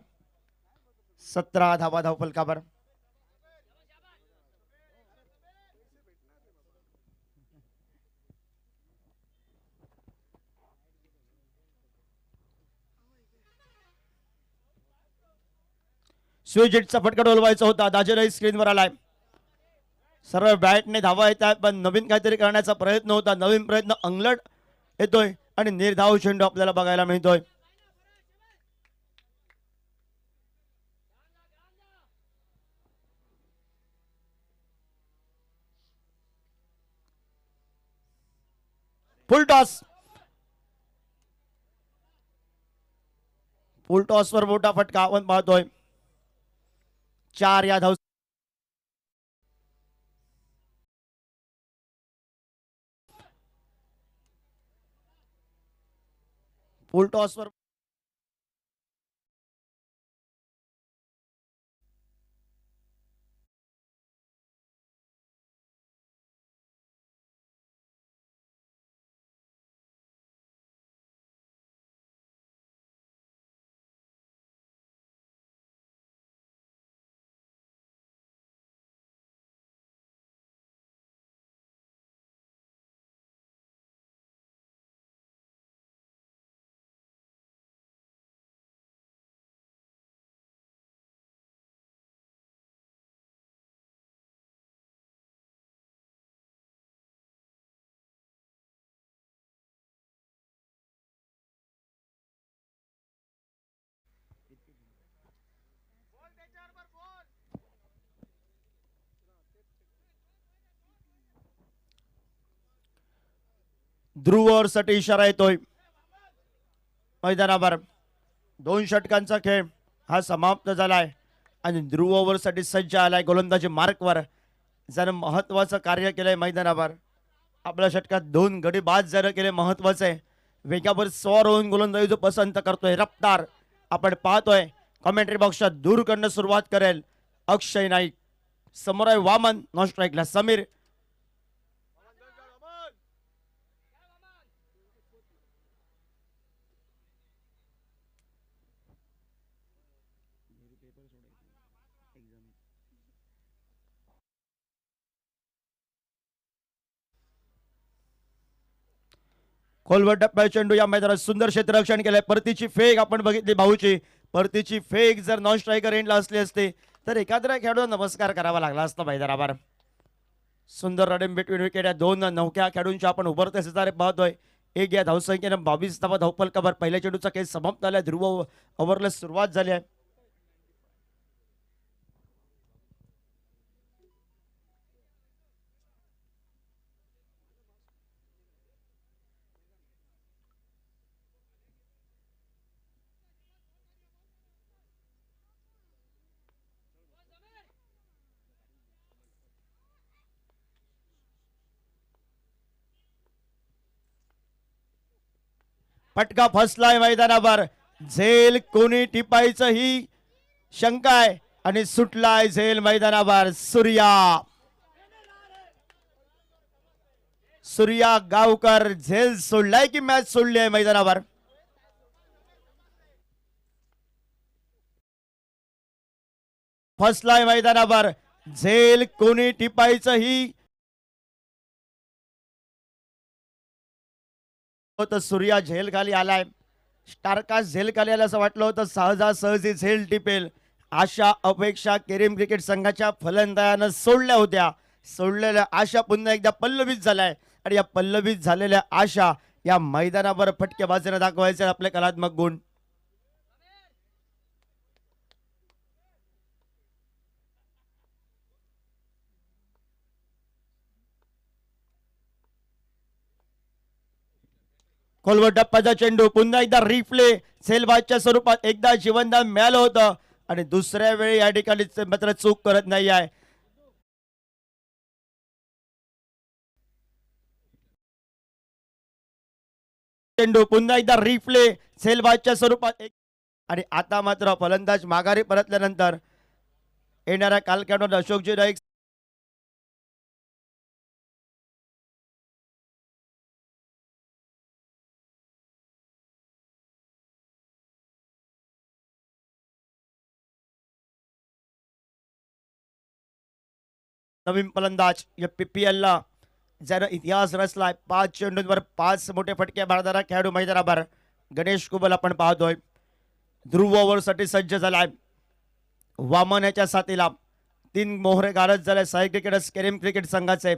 17 धावा धावफलकावर. स्विजिटचा फटका डोलवायचा होता. दाजेलाही स्क्रीनवर आलाय. सर्व बॅटने धावा येत आहेत पण नवीन काहीतरी करण्याचा प्रयत्न होता. नवीन प्रयत्न अंगलट येतोय आणि निर्धाव चेंडू आपल्याला बघायला मिळतोय. Full toss. फुल टॉस वर मोठा फटका आपण पाहतोय. 4 या धाव. फुल टॉस वर ध्रुववर साठी इशारा येतोय मैदानावर. 2 षटकांचा खेळ हा समाप्त झालाय आणि ध्रुव ओव्हर साठी सज्ज आलाय. गोलंदाजी मार्कवर जर महत्वाचं कार्य केलंय मैदानावर. आपल्या षटकात 2 गडी बाद जर केले महत्वाचं आहे. वेगावर स्वार होऊन गोलंदाजी जो पसंत करतोय रफ्तार आपण पाहतोय. कमेंट्री बॉक्सच्या दूर करणं सुरुवात करेल अक्षय नाईक. समोर आहे वामन. नॉन स्ट्राईकला समीर. खोलवर टप्प्यावर चेंडू या मैदानात सुंदर क्षेत्ररक्षण केलंय. परतीची फेक आपण बघितली भाऊची. परतीची फेक जर नॉन स्ट्रायकर एंडला असली असते तर एखाद्या खेळाडूला नमस्कार करावा लागला असता मैदानावर. सुंदर रनिंग बिटवीन विकेट या 2 नवख्या खेळाडूंच्या आपण उभरते सितारे पाहतोय. 1 या धावसंख्येनं 22 धावा धावफलकावर. पहिल्या चेंडूचा खेळ समाप्त झालाय. ध्रुव ओव्हरला सुरुवात झाली आहे. फटका फसलाय मैदानावर. झेल कोणी टिपायचं ही शंका आहे आणि सुटलाय झेल मैदानावर. सूर्या गावकर झेल सोडलाय की मॅच सोडली आहे मैदानावर. फसलाय मैदानावर. झेल कोणी टिपायचं ही तर सूर्या झेल खाली आलाय. स्टारकास्ट झेल खाली आलं असं वाटलं होतं, सहजासहजी झेल टिपेल आशा अपेक्षा केरिम क्रिकेट संघाच्या फलंदाजानं सोडल्या होत्या. सोडलेल्या आशा पुन्हा एकदा पल्लवित झालाय आणि या पल्लवित झालेल्या आशा या मैदानावर फटकेबाजीने दाखवायचे आपले कलात्मक गुण. खोलवर टप्प्याचा चेंडू पुन्हा एकदा रिप्ले सेलबाजच्या स्वरूपात एकदा जीवनदान मिळालं होतं आणि दुसऱ्या वेळी या ठिकाणी मात्र चूक करत नाही आहे. चेंडू पुन्हा एकदा रिप्ले सेलबाजच्या स्वरूपात आणि आता मात्र फलंदाज माघारी परतल्यानंतर येणाऱ्या कालखंडात अशोकजी नाईक नवीन फलंदाज या PPL ला ज्यानं इतिहास रचलाय. 5 चेंडूंवर 5 मोठे फटके मारणारा खेळाडू मैदानावर गणेश कुबल आपण पाहतोय. ध्रुव ओव्हरसाठी सज्ज झालाय. वामन याच्या साथीला 3 मोहरे गारज झाले साई क्रिकेटर्स केरिम क्रिकेट संघाचे.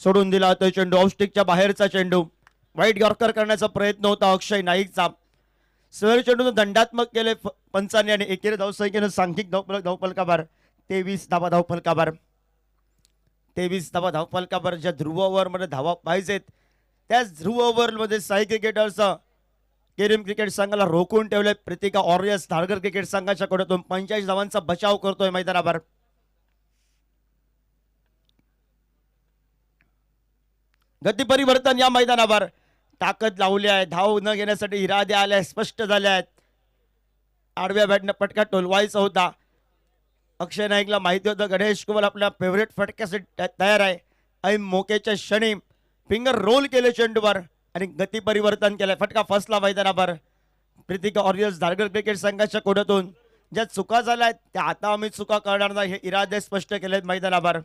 सोडून दिला तो चेंडू, ऑफस्टिकच्या बाहेरचा चेंडू. वाईट यॉर्कर करण्याचा प्रयत्न होता अक्षय नाईकचा. स्वेर चेंडून दंडात्मक केले पंचांनी आणि एकेरी धावसंख्येनं सांघिक धावफलकावर 23 धावा धावफलकावर 23 धावा धावफलकावर. ज्या ध्रुव ओव्हरमध्ये धावा पाहिजेत त्याच ध्रुव ओव्हरमध्ये साई क्रिकेटर्स केरिम क्रिकेट संघाला रोखून ठेवले. प्रीतिका ऑरियस धारगर क्रिकेट संघाच्या कडून 45 धावांचा बचाव करतोय मैदानावर. गती परिवर्तन या मैदानावर ताकद लावली आहे. धाव न घेण्यासाठी इरादे आले स्पष्ट झाले आहेत. आडव्या बॅटनं फटका टोलवायचा होता. अक्षय नाईकला माहिती होतं गणेश कुबल आपल्या फेवरेट फटक्यासाठी तयार आहे. ऐन मोकेच्या क्षणी फिंगर रोल केले चेंडूवर आणि गती परिवर्तन केलं. फटका फसला मैदानावर. प्रीतिका ऑरियस धारगर क्रिकेट संघाच्या कोड्यातून ज्या चुका झाल्या आहेत त्या आता आम्ही चुका करणार नाही हे इरादे स्पष्ट केलेत मैदानावर.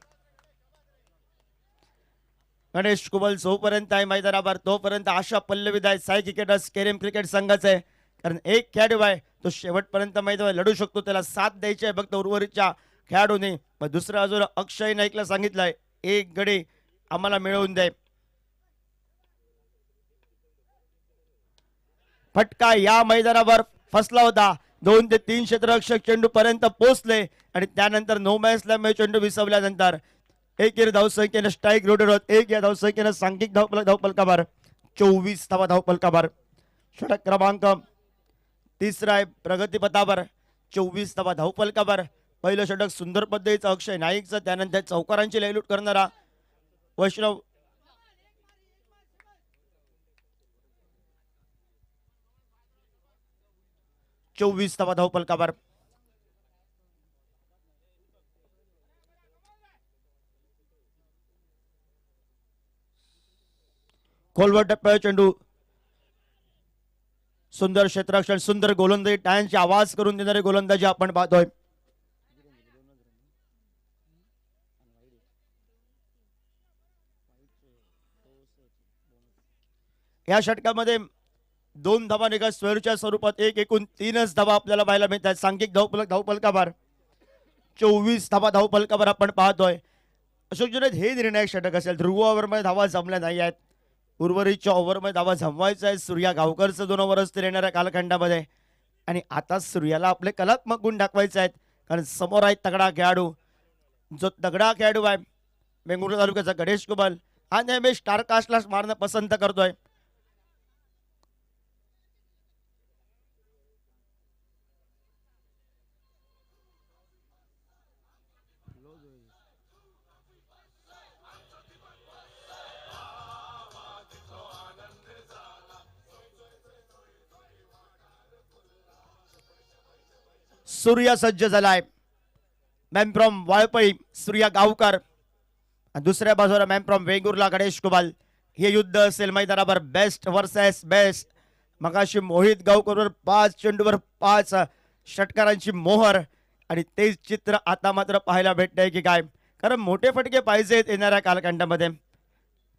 गणेश कुबल जोपर्यंत आहे मैदानावर तोपर्यंत आशा पल्लवित आहे साई क्रिकेटर्स केरिम क्रिकेट संघाचे. कारण एक खेळाडू आहे तो शेवटपर्यंत मैदानावर लढू शकतो, त्याला साथ द्यायची आहे फक्त उर्वरितच्या खेळाडूने. मग दुसऱ्या बाजूला अक्षय नाईकला सांगितलंय एक गडी आम्हाला मिळवून दे. फटका या मैदानावर फसला होता. 2 ते 3 क्षेत्ररक्षक चेंडू पर्यंत पोहोचले आणि त्यानंतर नो मॅच असल्यामुळे चेंडू विसवल्यानंतर एकेरी धावसंख्येनं स्ट्राईक रोडर होत. एक या धावसंख्येनं सांघिक धावफलकावर 24 धावा धावफलकावर. षटक क्रमांक 3 आहे प्रगतीपथावर 24 धावा धावफलकावर. पहिलं षटक सुंदर पद्धतीचं अक्षय नाईकचं, त्यानंतर चौकारांची लयलूट करणारा वैष्णव 24 धावा धावफलकावर. खोलवर टप्प्यावर चेंडू सुंदर क्षेत्ररक्षण, सुंदर गोलंदाजी, टाळ्यांची आवाज करून देणारे गोलंदाजी आपण पाहतोय. या षटकामध्ये 2 धावा निघा स्वेरच्या स्वरूपात एकूण 3च धावा आपल्याला पाहायला मिळतात. सांघिक धावफलकावर 24 धावा धावफलकावर आपण पाहतोय. अशोक जुनेद हे निर्णायक षटक असेल. ध्रुव ओव्हरमध्ये धावा जमल्या नाही आहेत. उर्वरितच्या ओव्हरमध्ये धावा जमवायचा आहे. सूर्या गावकरचं 2 ओव्हर असतील येणाऱ्या कालखंडामध्ये आणि आता सूर्याला आपले कलात्मक गुण दाखवायचे आहेत. कारण समोर आहे तगडा खेळाडू. जो तगडा खेळाडू आहे वेंगुर्ला तालुक्याचा गणेश कुबल हा नेहमी स्टार कास्टला मारणं पसंत करतोय. सूर्या सज्ज झालाय. मॅन फ्रॉम वाळपई सूर्या गावकर, दुसऱ्या बाजूला मॅन फ्रॉम वेंगुर्ला गणेश कुबल. हे युद्ध असेल मैदानावर बेस्ट वर्सेस बेस्ट. मगाशी मोहित गावकरवर 5 चेंडूवर 5 षटकारांची मोहर आणि तेच चित्र आता मात्र पाहायला भेटतंय की काय. कारण मोठे फटके पाहिजेत येणाऱ्या कालखंडामध्ये.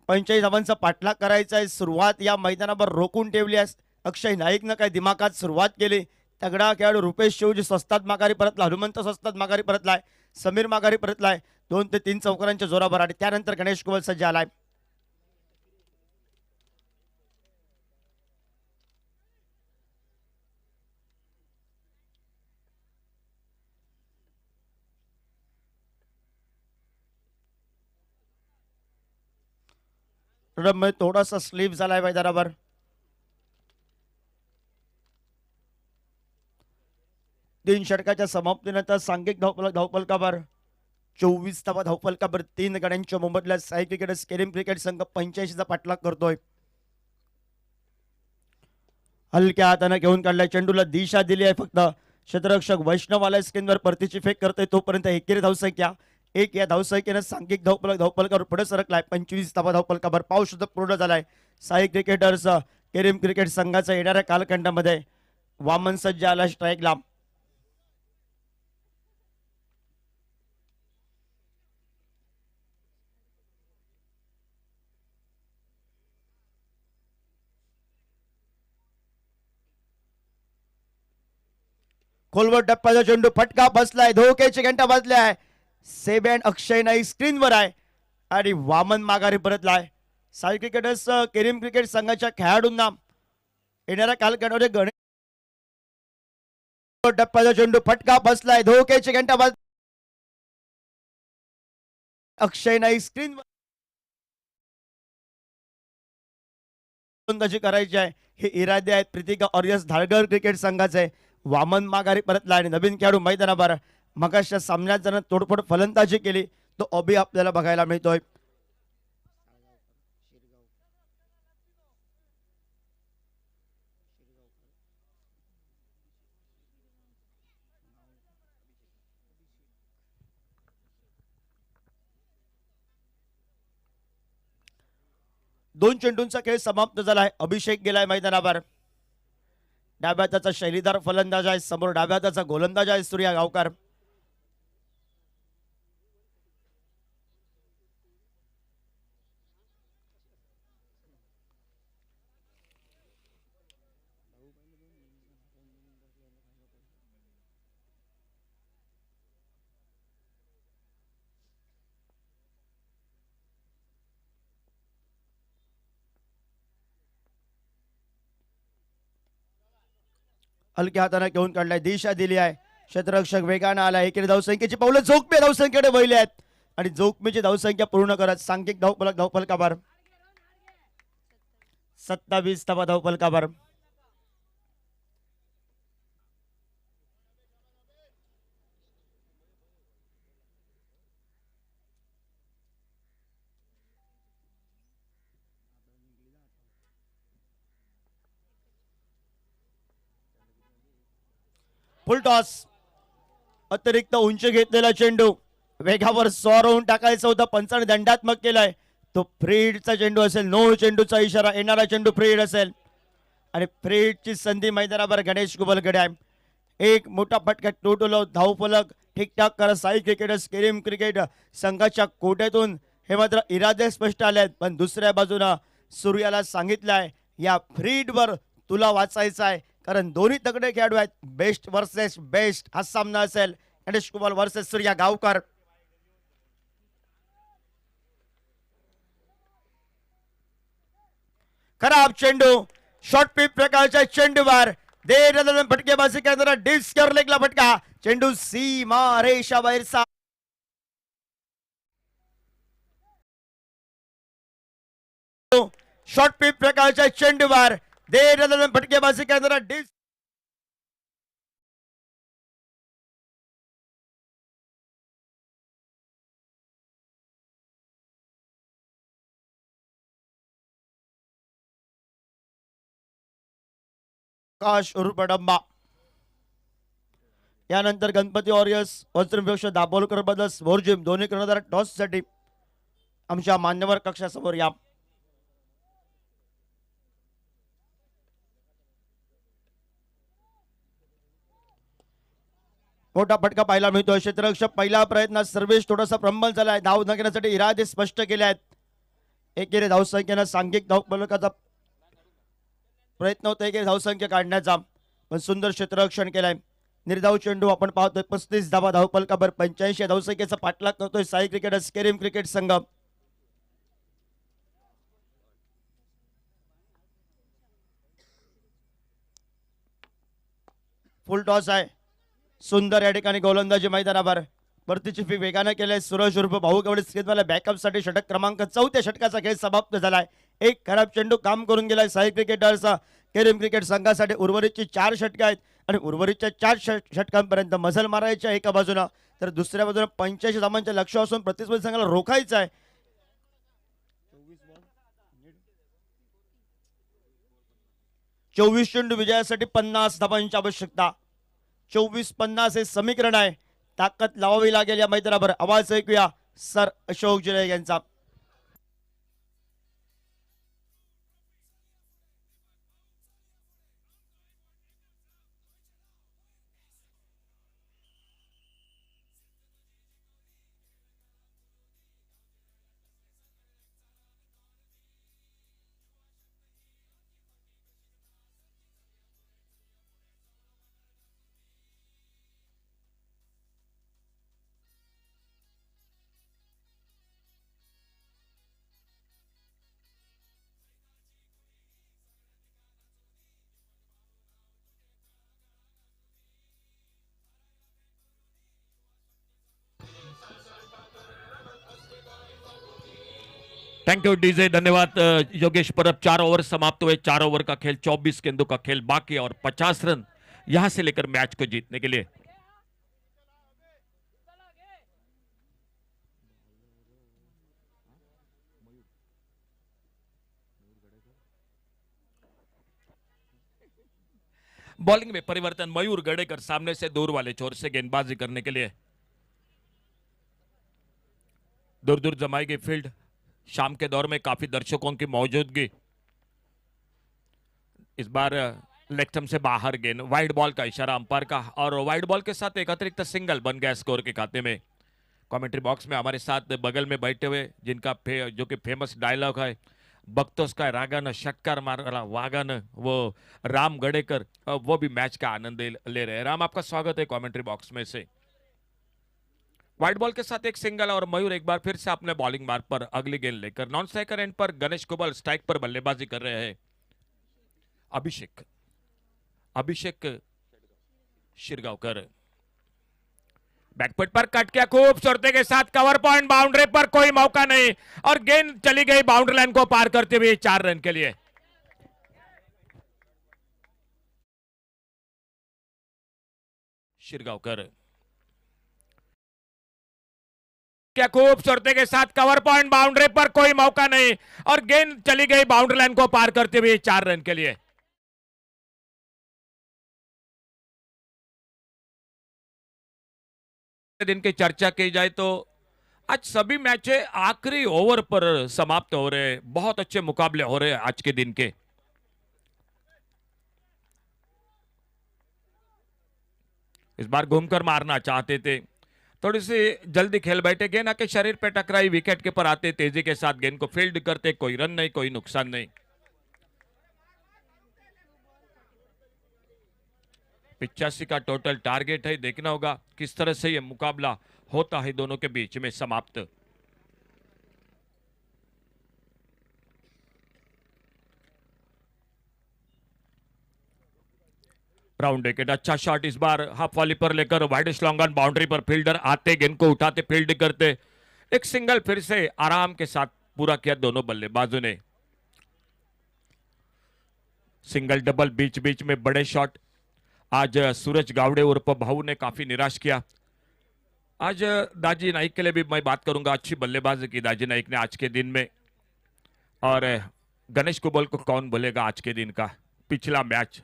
45 धावांचा पाठलाग करायचा आहे. सुरुवात या मैदानावर रोखून ठेवली आहे. अक्षय नाईकनं काय दिमाखात सुरुवात केली. तगडा खेळाडू रुपेश शिवजी स्वस्तात माघारी परतला. हनुमंत स्वस्तात माघारी परतलाय. समीर माघारी परतलाय. 2 ते 3 चौकारांच्या जोरावर आणि त्यानंतर गणेश कुबल सज्ज आलाय. थोडासा स्लिप झालाय मैदानावर. तीन षटकाच्या समाप्तीनंतर सांघिक धावफलकावर 24 धावा धावफलकावर 3 गड्यांच्या मोबदल्यात साई क्रिकेटर्स केरीम क्रिकेट संघ 85चा पाठलाग करतोय. हलक्या हाताने घेऊन काढलाय. चेंडूला दिशा दिली आहे. फक्त क्षेत्ररक्षक वैष्णव आलाय स्क्रीनवर. परतीची फेक करतोय तोपर्यंत एकेरी धावसंख्या 1 या धावसंख्येनं सांघिक धावफलकावर पुढे सरकलाय. 25 धावा धावफलकावर पाव सुद्धा पूर्ण झालाय. साई क्रिकेटर्स केरीम क्रिकेट संघाचा येणाऱ्या कालखंडामध्ये वामन सज्ज आला स्ट्राईकला. खोलवर टप्प्याचा चेंडू फटका बसलाय. धोक्याची घंटा वाजलाय. सेबॅन अक्षय नाईक स्क्रीनवर आहे आणि वामन माघारी परतलाय. साई क्रिकेटर्स केरीम क्रिकेट संघाच्या खेळाडूंना येणाऱ्या कालखंडामध्ये गणेश टप्प्याचा चेंडू फटका बसलाय. धोक्याची घंटा वाज अक्षय नाईक स्क्रीनवर करायची आहे. हे इरादे आहेत प्रीतिका ऑरियस धारगड क्रिकेट संघाचे. वामन माघारी परतला आणि नवीन खेळाडू मैदानावर मगाशच्या सामन्यात जण तोडफोड फलंदाजी केली तो अभि आपल्याला बघायला मिळतोय. दोन चेंडूंचा खेळ समाप्त झालाय. अभिषेक गेलाय मैदानावर. डाव्या हाताचा शैलीदार फलंदाज आहे. समोर डाव्या हाताचा गोलंदाज आहे सूर्या गावकर. हलक्या हाताने घेऊन काढलाय. दिशा दिली आहे. क्षेत्ररक्षक वेगानं आला. एकेरी धावसंख्येची पावलं जोखमी धावसंख्येकडे वळली आहेत आणि जोखमीची धावसंख्या पूर्ण करत सांघिक धावफलकावर 27 धावा धावफलकावर. Full toss. अतिरिक्त उंची घेतलेला चेंडू वेगावर स्वार होऊन टाकायचा होता. पंचाने दंडात्मक केलाय. तो फ्रीडचा चेंडू असेल. नो चेंडूचा इशारा. येणारा चेंडू फ्रीड असेल आणि फ्रीडची संधी मैदानावर गणेश कुबलकडे आहे. एक मोठा फटका टोटल धावफलक ठीकठाक करत साई क्रिकेटर्स केरीम क्रिकेट संघाच्या कोट्यातून हे मात्र इरादे स्पष्ट आले आहेत. पण दुसऱ्या बाजूला सूर्याला सांगितलंय या फ्रीडवर तुला वाचायचं आहे कारण दोन्ही तगडे खेळाडू आहेत. बेस्ट वर्सेस बेस्ट हा सामना असेल. गणेश कुबल वर्सेस सूर्या गावकर. खराब चेंडू. शॉर्ट पिप प्रकारच्या चेंडूवर दे फटकेबाजी करताना डिस्कर लेगला फटका. चेंडू सीमा रेषा बाहेरचा. शॉर्ट पिप प्रकारच्या चेंडूवर दे फटकेबाजी करताना आकाश उर्फ डंबा. यानंतर गणपती वॉरियर्स वज्रपेक्ष दाभोलकर ब्रदर्स भोरजिम दोन्ही कर्णधार टॉस साठी आमच्या मान्यवर कक्षासमोर या. मोठा फटका पाहायला मिळतोय. क्षेत्ररक्षक पहिला प्रयत्न सर्वेश थोडासा प्रबल झालाय. धाव न घेण्यासाठी इरादे स्पष्ट केले आहेत. एकेरी धावसंख्येनं सांघिक धावफलकाचा प्रयत्न होता एकेरी धावसंख्या काढण्याचा, पण सुंदर क्षेत्ररक्षण केलंय. निर्धाव चेंडू आपण पाहतोय 35 धावा धावफलकावर 85 धावसंख्येचा पाठलाग करतोय साई क्रिकेटर्स केरीम क्रिकेट संघ. फुल टॉस आहे. सुंदर या ठिकाणी गोलंदाजी मैदानावर परतीची फी वेगाने केले. सूरज उर्फ भाऊ गवडे स्क्रीनवाला बॅकअप साठी षटक क्रमांक 4 षटकाचा खेळ समाप्त झालाय. एक खराब चेंडू काम करून गेलाय साई क्रिकेटर्स केरीम क्रिकेट संघासाठी. उर्वरितची 4 षटक आहेत आणि उर्वरितच्या 4 षटकांपर्यंत मजल मारायच्या एका बाजूला, तर दुसऱ्या बाजूला 85 धावांचे लक्ष असून प्रतिस्पर्धी संघाला रोखायचं आहे. 24 चेंडू विजयासाठी 50 धावांची आवश्यकता. 24-50 हे समीकरण आहे. ताकद लावावी लागेल या मैदानावर. आवाज ऐकूया सर अशोक जिरे यांचा. थैंक यू डीजे, धन्यवाद योगेश परब. 4 ओवर समाप्त हुए. 4 ओवर का खेल, 24 गेंदों का खेल बाकी और 50 रन यहां से लेकर मैच को जीतने के लिए. बॉलिंग में परिवर्तन. मयूर गड़ेकर सामने से दूर वाले छोर से गेंदबाजी करने के लिए. दूर दूर जमाई गई फील्ड. शाम के दौर में काफी दर्शकों की मौजूदगी. इस बार लेग स्टंप से बाहर गेंद. वाइड बॉल का इशारा अंपायर का, और वाइड बॉल के साथ एक अतिरिक्त सिंगल बन गया स्कोर के खाते में. कमेंट्री बॉक्स में हमारे साथ बगल में बैठे हुए, जिनका जो कि फेमस डायलॉग है, बख्तोस का रागान षटकार मारा वागान, वो राम गड़ेकर, वो भी मैच का आनंद ले रहे हैं. राम, आपका स्वागत है कमेंट्री बॉक्स में से. वाइड बॉल के साथ एक सिंगल और मयूर एक बार फिर से अपने बॉलिंग मार्ग पर अगली गेंद लेकर नॉन स्ट्राइकर एंड पर गणेश कुबल स्ट्राइक पर बल्लेबाजी कर रहे हैं. अभिषेक शिरगांवकर बैकफुट पर कट किया खूबसूरती के साथ. कवर पॉइंट, बाउंड्री पर कोई मौका नहीं और गेंद चली गई बाउंड्री लाइन को पार करते हुए 4 रन के लिए. शिरगांवकर क्या खूबसूरती के साथ. कवर पॉइंट, बाउंड्री पर कोई मौका नहीं और गेंद चली गई बाउंड्री लाइन को पार करते हुए 4 रन के लिए. दिन की चर्चा की जाए तो आज सभी मैचें आखिरी ओवर पर समाप्त हो रहे हैं. बहुत अच्छे मुकाबले हो रहे हैं आज के दिन के. इस बार घूमकर मारना चाहते थे, थोड़ी सी जल्दी खेल बैठे. गेंद आके शरीर पे टकराई, विकेट के पर आते तेजी के साथ गेंद को फील्ड करते. कोई रन नहीं, कोई नुकसान नहीं. 85 का टोटल टारगेट है. देखना होगा किस तरह से यह मुकाबला होता है दोनों के बीच में समाप्त. राउंड विकेट, अच्छा शॉट इस बार हाफ वॉली पर लेकर वाइड लॉन्ग ऑन बाउंड्री पर फील्डर आते, गेंद को उठाते, फील्ड करते. एक सिंगल फिर से आराम के साथ पूरा किया दोनों बल्लेबाजों ने. सिंगल डबल बीच बीच में बड़े शॉट. आज सूरज गावड़े उर्फ भाऊ ने काफी निराश किया. आज दाजी नाइक के लिए भी मैं बात करूंगा. अच्छी बल्लेबाजी की दाजी नाइक ने आज के दिन में, और गणेश कुबल को कौन बोलेगा आज के दिन का. पिछला मैच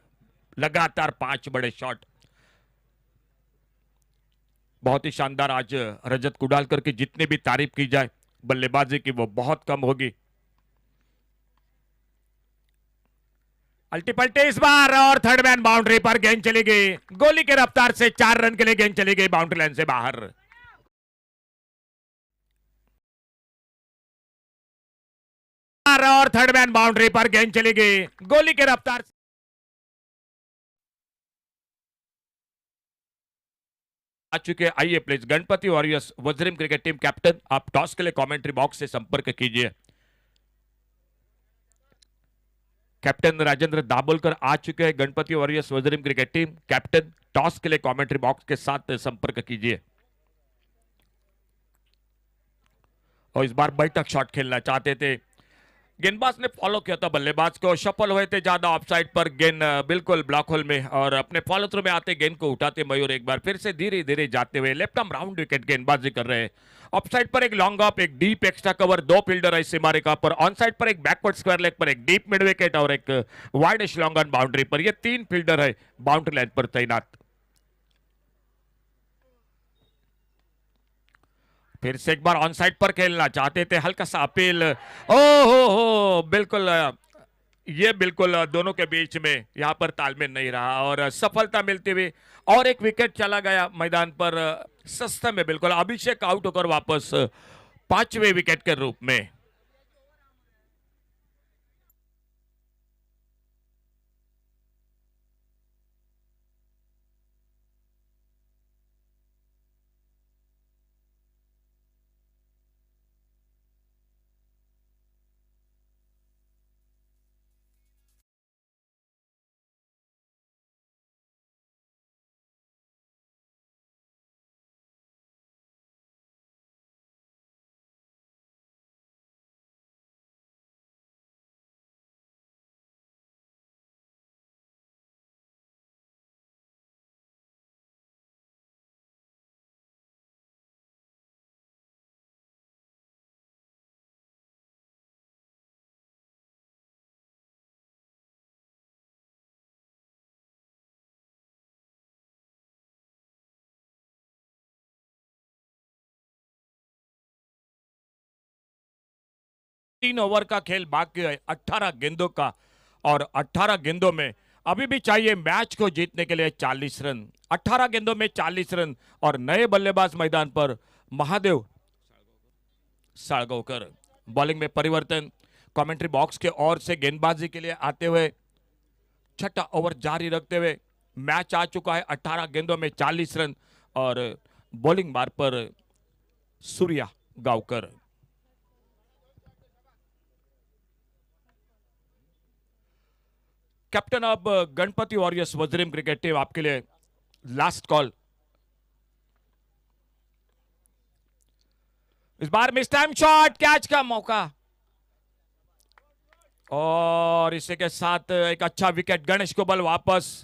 लगातार 5 बड़े शॉट, बहुत ही शानदार. आज रजत कुडालकर की जितनी भी तारीफ की जाए बल्लेबाजी की वो बहुत कम होगी. अल्टीपल्टी इस बार और थर्ड मैन बाउंड्री पर गेंद चली गई. गोली के रफ्तार से 4 रन के लिए गेंद चली गई बाउंड्री लाइन से बाहर. मार रहा और थर्ड मैन बाउंड्री पर गेंद चली गई गोली के रफ्तार से। आ चुके आइए प्लीज गणपति वॉरियर्स वज्रिम क्रिकेट टीम कैप्टन आप टॉस के लिए कमेंट्री बॉक्स से संपर्क कीजिए। कैप्टन राजेंद्र दाभोलकर आ चुके हैं गणपति वॉरियर्स वज्रिम क्रिकेट टीम कैप्टन टॉस के लिए कमेंट्री बॉक्स के साथ संपर्क कीजिए। और इस बार बैठक शॉट खेलना चाहते थे गेंदबाज ने फॉलो किया था बल्लेबाज को सफल हुए थे ज्यादा ऑफसाइड पर गेंद बिल्कुल ब्लॉक होल में और अपने फॉलो थ्रू में आते गेंद को उठाते मयूर एक बार फिर से धीरे धीरे जाते हुए लेफ्ट आर्म राउंड विकेट गेंदबाजी कर रहे हैं। ऑफसाइड पर एक लॉन्ग ऑफ एक डीप एक्स्ट्रा कवर दो फील्डर है सीमा रेखा पर ऑन साइड पर एक बैकवर्ड स्क्वायर लेग पर एक डीप मिड विकेट और एक वाइड लॉन्ग ऑन बाउंड्री पर ये तीन फील्डर है बाउंड्री लाइन पर तैनात। फिर से एक बार ऑन साइड पर खेलना चाहते थे हल्का सा अपील ओ हो बिल्कुल ये बिल्कुल दोनों के बीच में यहां पर तालमेल नहीं रहा और सफलता मिलती हुई और एक विकेट चला गया मैदान पर सस्ते में बिल्कुल अभिषेक आउट होकर वापस पांचवें विकेट के रूप में। 3 ओवर का खेल बाकी है 18 गेंदों का और 18 गेंदों में अभी भी चाहिए मैच को जीतने के लिए 40 रन 18 गेंदों में 40 रन और नए बल्लेबाज मैदान पर महादेव साळगावकर बॉलिंग में परिवर्तन कमेंट्री बॉक्स के ओर से गेंदबाजी के लिए आते हुए छठा ओवर जारी रखते हुए मैच आ चुका है 18 गेंदों में 40 रन और बॉलिंग बार पर सूर्या गावकर। कैप्टन अब गणपति वॉरियर्स वज्रिम क्रिकेट टीम आपके लिए लास्ट कॉल। इस बार मिस टाइम शॉट कैच का मौका और इसी के साथ एक अच्छा विकेट गणेश कोबल वापस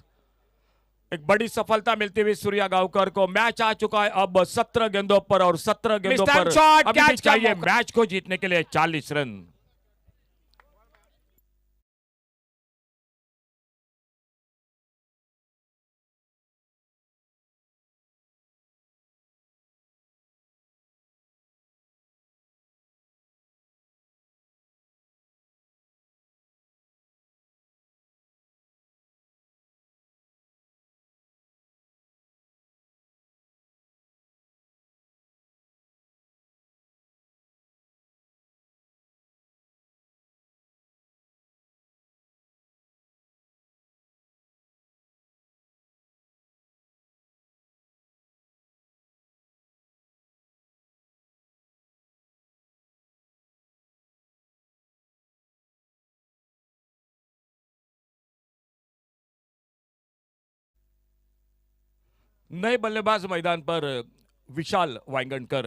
एक बड़ी सफलता मिलती हुई सूर्या गावकर को। मैच आ चुका है अब 17 गेंदों पर और 17 गेंदों पर अभी भी चाहिए मैच को जीतने के लिए 40 रन। नए बल्लेबाज मैदान पर विशाल वांगणकर।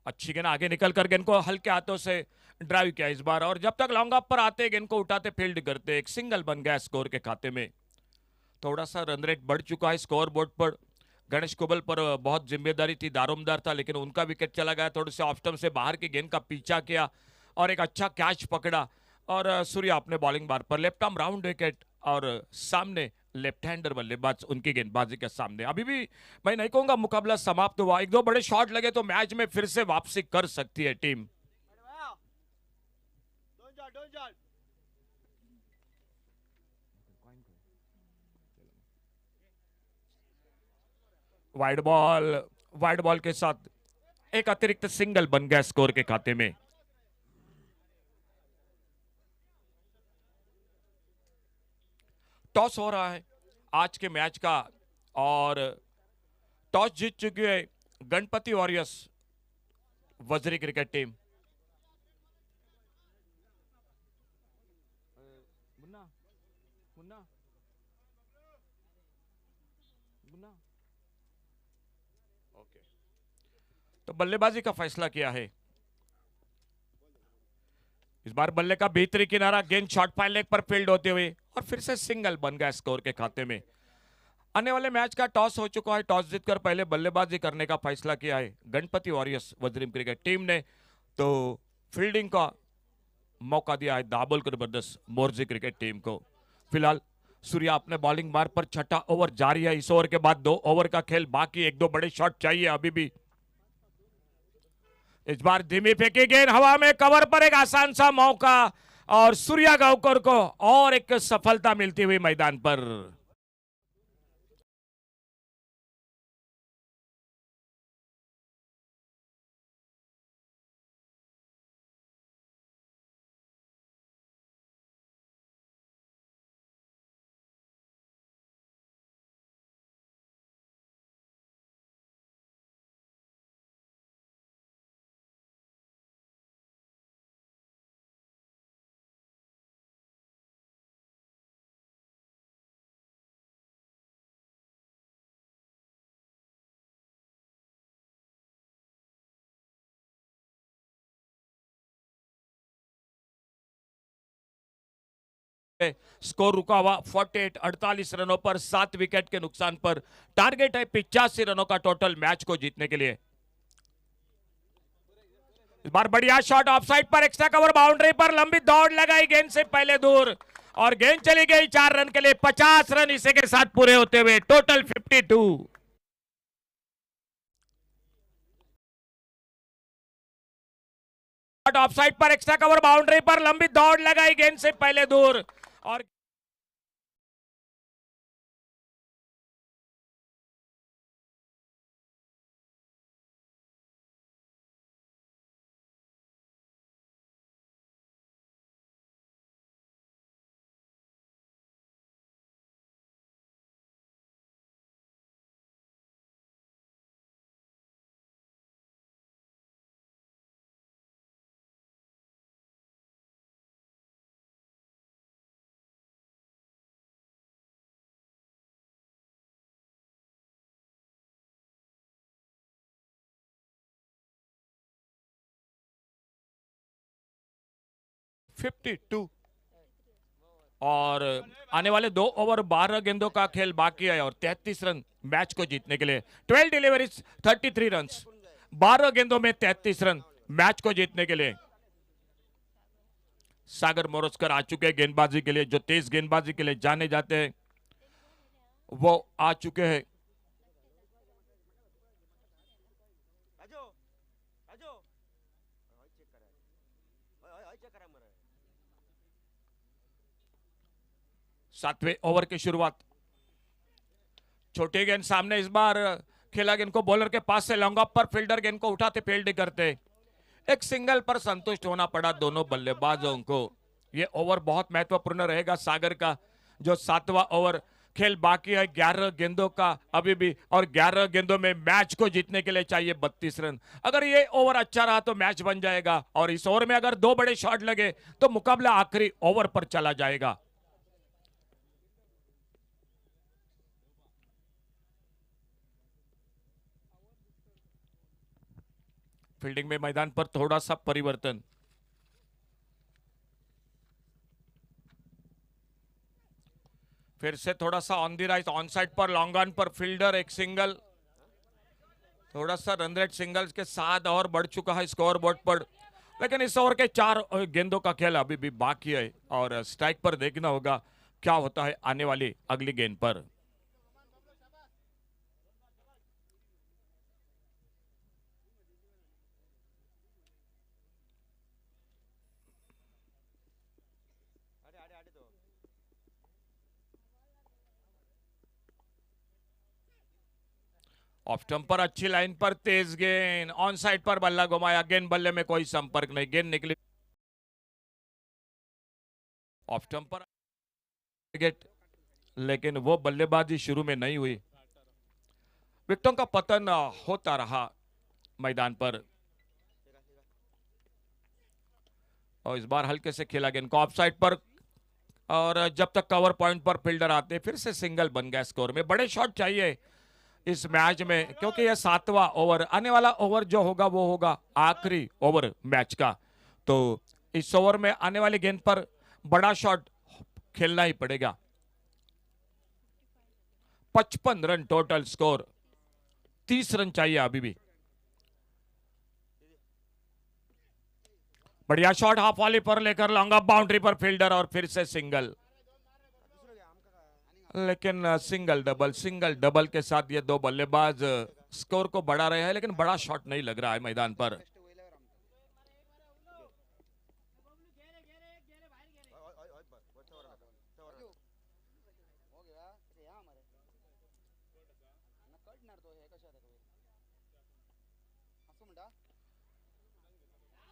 अच्छी गेंद आगे निकलकर गेंद को हल्के हाथों से ड्राइव किया इस बार और जब तक लॉन्ग ऑफ पर आते गेंद को उठाते फील्ड करते एक सिंगल बन गया स्कोर के खाते में। थोड़ा सा रन रेट बढ़ चुका है स्कोर बोर्ड पर। गणेश कोबल पर बहुत जिम्मेदारी थी दारोमदार था लेकिन उनका विकेट चला गया। थोड़े से ऑफ स्टंप से बाहर की गेंद का पीछा किया और एक अच्छा कैच पकड़ा और सूर्या अपने बॉलिंग बार पर लेफ्ट आर्म राउंड विकेट और सामने लेफ्ट हैंडर बल्लेबाज उनकी गेंदबाजी के सामने। अभी भी मैं नहीं कहूंगा मुकाबला समाप्त हुआ, एक दो बड़े शॉट लगे तो मैच में फिर से वापसी कर सकती है टीम। वाइड बॉल के साथ एक अतिरिक्त सिंगल बन गया स्कोर के खाते में। टॉस हो रहा है आज के मैच का और टॉस जीत चुकी है गणपति वॉरियर्स वज्री क्रिकेट टीम। तो बल्लेबाजी का फैसला किया है। इस बार बल्ले का भीतरी किनारा, गेंद शॉर्ट फाइल लेग पर फील्ड होते हुए और फिर से सिंगल बन गया स्कोर के खाते में। आने वाले मैच का टॉस हो चुका है। टॉस जीतकर पहले बल्लेबाजी करने का फैसला किया है गणपति वॉरियर्स वज्रिम क्रिकेट टीम ने, तो फील्डिंग का मौका दिया है Dabholkar brothers Morjim cricket team को। फिलहाल सूर्या अपने बॉलिंग मार्ग पर छठा ओवर जारी है। इस ओवर के बाद 2 ओवर का खेल बाकी, 1-2 बड़े शॉट चाहिए अभी भी। इस बार धीमी फेंकी गेंद हवा में, कवर पर एक आसान सा मौका और सूर्या गांवकर को और एक सफलता मिलती हुई मैदान पर। स्कोर रुका हुआ 48 रनों पर 7 विकेट के नुकसान पर। टारगेट है 85 रनों का टोटल मैच को जीतने के लिए। इस बार बढ़िया शॉट ऑफसाइड पर, एक्स्ट्रा कवर बाउंड्री पर, लंबी दौड़ लगाई गेंद से पहले दूर और गेंद चली गई 4 रन के लिए। 50 रन इसी के साथ पूरे होते हुए टोटल 52। ऑफसाइड पर, एक्स्ट्रा कवर बाउंड्री पर, लंबी दौड़ लगाई गेंद से पहले दूर और $52 और आने वाले 2 ओवर 12 गेंदों का खेल बाकी है और 33 रन मैच को जीतने के लिए। 12 डिलीवरीज 33 रन, 12 गेंदों में 33 रन मैच को जीतने के लिए। सागर मोरस्कर आ चुके हैं गेंदबाजी के लिए, जो तेज गेंदबाजी के लिए जाने जाते हैं वो आ चुके हैं। सातवें ओवर की शुरुआत, छोटी गेंद सामने, इस बार खेला गेंद को बॉलर के पास से लॉन्ग ऑफ पर, फील्डर गेंद को उठाते फील्ड करते। एक सिंगल पर संतुष्ट होना पड़ा दोनों बल्लेबाजों को। यह ओवर बहुत महत्वपूर्ण रहेगा सागर का, जो 7वां ओवर खेल बाकी है 11 गेंदों का अभी भी, और 11 गेंदों में मैच को जीतने के लिए चाहिए 32 रन। अगर ये ओवर अच्छा रहा तो मैच बन जाएगा और इस ओवर में अगर 2 बड़े शॉट लगे तो मुकाबला आखिरी ओवर पर चला जाएगा। फील्डिंग में मैदान पर थोड़ा सा परिवर्तन, फिर से थोड़ा सा on the right, on side पर, लॉन्ग ऑन पर फील्डर, एक सिंगल, थोड़ा सा रन रेट सिंगल्स के साथ और बढ़ चुका है स्कोर बोर्ड पर। लेकिन इस ओवर के 4 गेंदों का खेल अभी भी बाकी है और स्ट्राइक पर देखना होगा क्या होता है आने वाली अगली गेंद पर। ऑफ स्टंप पर अच्छी लाइन पर तेज गेंद, ऑन साइड पर बल्ला घुमाया, गेंद बल्ले में कोई संपर्क नहीं, गेंद निकली ऑफ स्टंप पर विकेट, लेकिन वो बल्लेबाजी शुरू में नहीं हुई। विकेटों का पतन होता रहा मैदान पर, और इस बार हल्के से खेला गेंद को ऑफ साइड पर, और जब तक कवर पॉइंट पर फील्डर आते फिर से सिंगल बन गया स्कोर में। बड़े शॉट चाहिए इस मैच में, क्योंकि यह 7वां ओवर, आने वाला ओवर जो होगा वो होगा आखिरी ओवर मैच का। तो इस ओवर में आने वाली गेंद पर बड़ा शॉट खेलना ही पड़ेगा। 55 रन टोटल स्कोर, 30 रन चाहिए अभी भी। बढ़िया शॉट हाफ वाली पर लेकर लॉन्ग ऑफ बाउंड्री पर फील्डर, और फिर से सिंगल, लेकिन सिंगल डबल के साथ ये दो बल्लेबाज स्कोर को बढ़ा रहे हैं, लेकिन बड़ा शॉट नहीं लग रहा है मैदान पर।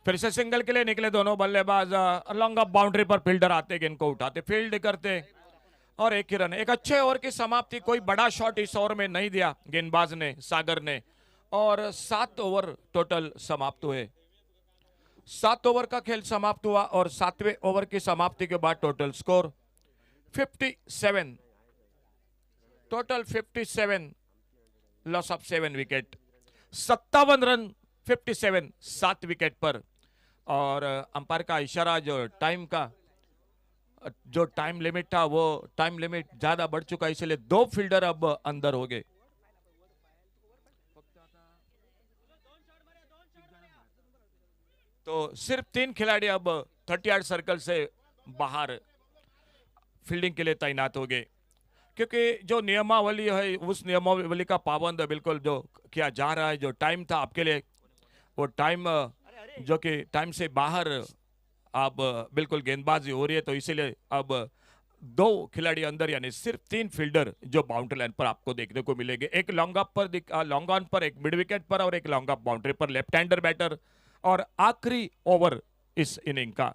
फिर से सिंगल के लिए निकले दोनों बल्लेबाज, लॉन्ग ऑफ बाउंड्री पर फील्डर आते, गेंद को उठाते, फील्ड करते, और एक ही रन। एक अच्छे ओवर की समाप्ति, कोई बड़ा शॉट इस ओवर में नहीं दिया गेंदबाज ने, सागर ने, और 7 ओवर टोटल समाप्त हुए। 7 ओवर का खेल समाप्त हुआ, और 7वें ओवर की समाप्ति के बाद total score 57, total 57, loss of 7 wicket, 57 run 57 7 wicket पर। और अंपायर का इशारा, जो टाइम लिमिट था वो टाइम लिमिट ज्यादा बढ़ चुका, इसलिए 2 फील्डर अब अंदर हो गए। तो सिर्फ 3 खिलाड़ी अब 30 सर्कल से बाहर फील्डिंग के लिए तैनात हो गए, क्योंकि जो नियमावली है उस नियमावली का पाबंद बिल्कुल जो किया जा रहा है। जो टाइम था आपके लिए, वो टाइम जो कि टाइम से बाहर अब बिल्कुल गेंदबाजी हो रही है, तो इसीलिए अब 2 खिलाड़ी अंदर, यानी सिर्फ 3 फील्डर जो बाउंड्री लाइन पर आपको देखने को मिलेंगे। एक लॉन्ग ऑफ पर, लॉन्ग ऑन पर, एक मिड विकेट पर, और एक लॉन्ग ऑफ बाउंड्री पर लेफ्ट हैंडर बैटर। और आखिरी ओवर इस इनिंग का।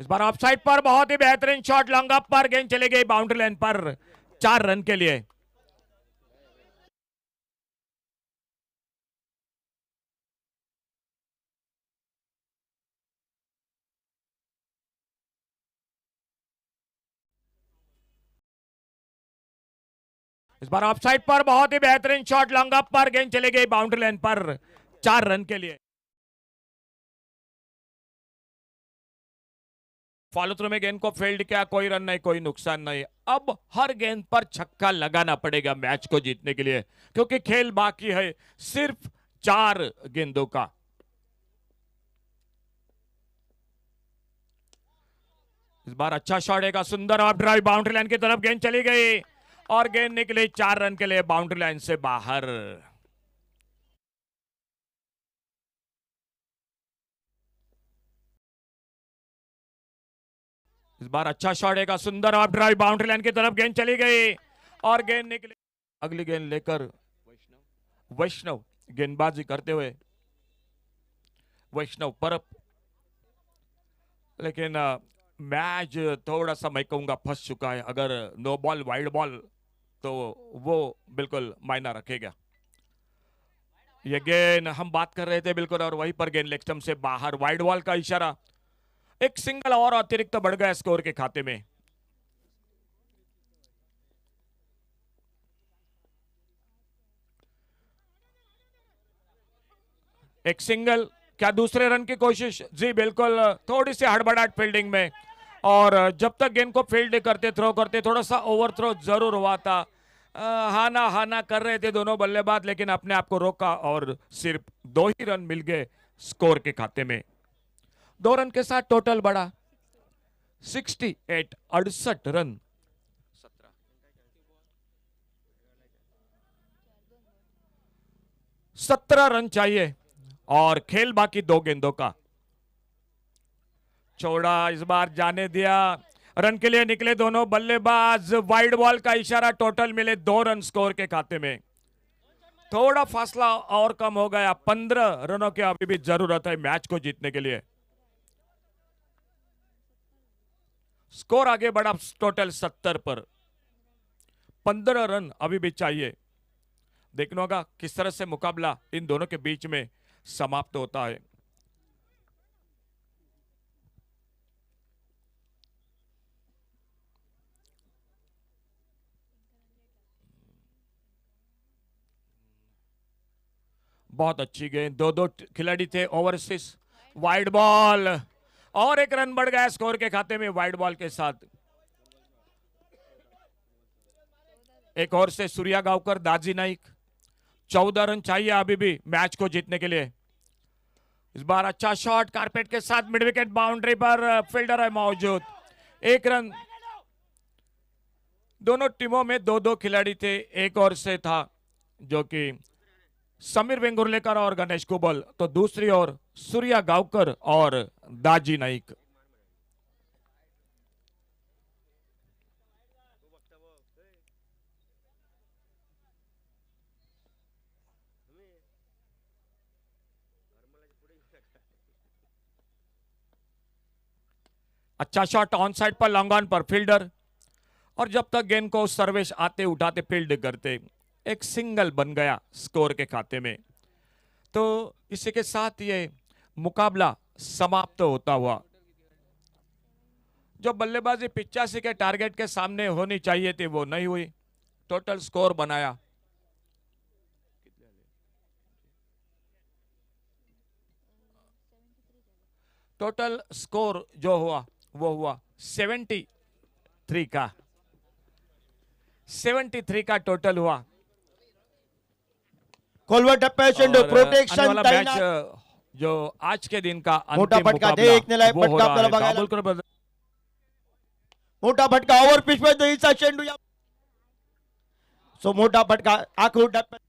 इस बार ऑफ साइड पर बहुत ही बेहतरीन शॉट, लॉन्ग ऑफ पर, गेंद चली गई बाउंड्री लाइन पर 4 रन के लिए। इस बार ऑफ साइड पर बहुत ही बेहतरीन शॉट, लॉन्ग ऑफ पर, गेंद चली गई बाउंड्री लाइन पर 4 रन के लिए। फॉलो थ्रू में गेंद को फील्ड किया, कोई रन नहीं, कोई नुकसान नहीं। अब हर गेंद पर छक्का लगाना पड़ेगा मैच को जीतने के लिए, क्योंकि खेल बाकी है सिर्फ 4 गेंदों का। इस बार अच्छा शॉट, एक सुंदर ऑफ ड्राइव, बाउंड्री लाइन की तरफ गेंद चली गई, और गेंद निकली 4 रन के लिए बाउंड्री लाइन से बाहर। इस बार अच्छा शॉट, एक सुंदर ऑफ ड्राइव, बाउंड्री लाइन की तरफ गेंद चली गई, और गेंद निकली। अगली गेंद लेकर वैष्णव गेंदबाजी करते हुए, वैष्णव परप, लेकिन मैच थोड़ा सा मैं कहूंगा फंस चुका है। अगर नो बॉल वाइड बॉल तो वो बिल्कुल मायना रखेगा। ये गेंद हम बात कर रहे थे बिल्कुल, और वहीं पर गेंद लेग स्टंप से बाहर, वाइड बॉल का इशारा। एक सिंगल और अतिरिक्त बढ़ गया स्कोर के खाते में। एक सिंगल, क्या दूसरे रन की कोशिश? जी बिल्कुल, थोड़ी सी हड़बड़ाहट फील्डिंग में, और जब तक गेंद को फील्ड करते, थ्रो करते, थोड़ा सा ओवर थ्रो जरूर हुआ था। हाना कर रहे थे दोनों बल्लेबाज, लेकिन अपने आप को रोका, और सिर्फ 2 ही रन मिल गए स्कोर के खाते में। 2 रन के साथ टोटल बढ़ा 68, 68 रन। 17 रन चाहिए, और खेल बाकी 2 गेंदों का। चौड़ा इस बार जाने दिया। रन के लिए निकले दोनों बल्लेबाज। वाइड बॉल का इशारा, टोटल मिले 2 रन स्कोर के खाते में। थोड़ा फासला और कम हो गया। 15 रनों की अभी भी जरूरत है मैच को जीतने के लिए। स्कोर आगे बढ़ा टोटल 70 पर। 15 रन अभी भी चाहिए। देखना होगा किस तरह से मुकाबला इन दोनों के बीच में समाप्त होता है। बहुत अच्छी गेंद, 2-2 खिलाड़ी थे ओवरसीज। वाइड बॉल और एक रन बढ़ गया स्कोर के खाते में वाइड बॉल के साथ। एक और से सूर्या गांवकर, दाजी नाइक। 14 रन चाहिए अभी भी मैच को जीतने के लिए। इस बार अच्छा शॉट कारपेट के साथ, मिड विकेट बाउंड्री पर फील्डर है मौजूद। 1 रन। दोनों टीमों में 2-2 खिलाड़ी थे। एक और से था जो कि समीर वेंगुर्लेकर और गणेश कुबल, तो दूसरी ओर सूर्या गांवकर और दाजी नाइक। अच्छा शॉट ऑन साइड पर, लॉन्ग ऑन पर फील्डर। और जब तक गेंद को सर्वेश आते उठाते फील्ड करते, एक सिंगल बन गया स्कोर के खाते में। तो इसी के साथ ये मुकाबला समाप्त होता हुआ। जो बल्लेबाजी 85 के टारगेट के सामने होनी चाहिए थी वो नहीं हुई। टोटल स्कोर बनाया टोटल स्कोर जो हुआ वो हुआ 73 का। 73 का टोटल हुआ। खोलवर टप्प्यावर चेंडू, और आने प्रोटेक्शन वाला मैच जो आज के दिन का मोठा अंतिम फटका, मुकाबला देखने लायक वो हो फटका रहा आपल्याला है बघायला. दाभोलकर ब्रदर्स मोठा फटका ओव्हर पिच मध्ये चेंडू या सो मोठा फटका आखूर टप्प्यात.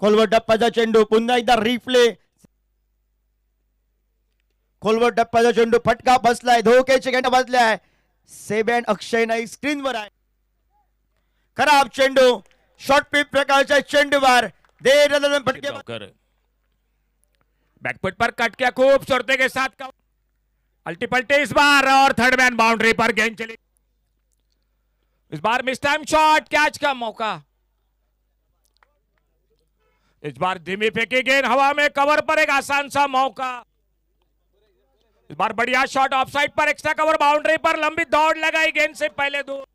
खोलवर टप्प्याचा चेंडू पुन्हा एकदा रिप्ले. खोलवर टप्प्याचा चेंडू, फटका बसलाय, धोक्याची घंटा बसलाय. सेबॅन अक्षय नाईक स्क्रीनवर आहे. खराब चेंडू, शॉर्ट पिच प्रकारचा चेंडूवर देर फटके. बैकफुट पर कट किया खूबसूरती के साथ का अल्टी पल्टी इस बार, और थर्ड मैन बाउंड्री पर गेंद चली। इस बार मिस टाइम शॉट, कैच का मौका। इस बार धीमी फेंकी गेंद हवा में, कवर पर एक आसान सा मौका। इस बार बढ़िया शॉट ऑफ साइड पर, एक्स्ट्रा कवर बाउंड्री पर, लंबी दौड़ लगाई गेंद से पहले दूर।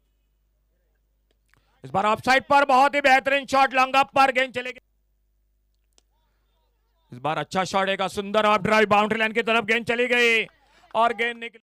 इस बार ऑफ साइड पर बहुत ही बेहतरीन शॉट, लॉन्ग अप पर गेंद चलेगी। इस बार अच्छा शॉट, एक सुंदर ऑफ ड्राइव बाउंड्री लाइन की तरफ गेंद चली गई और गेंद निकली।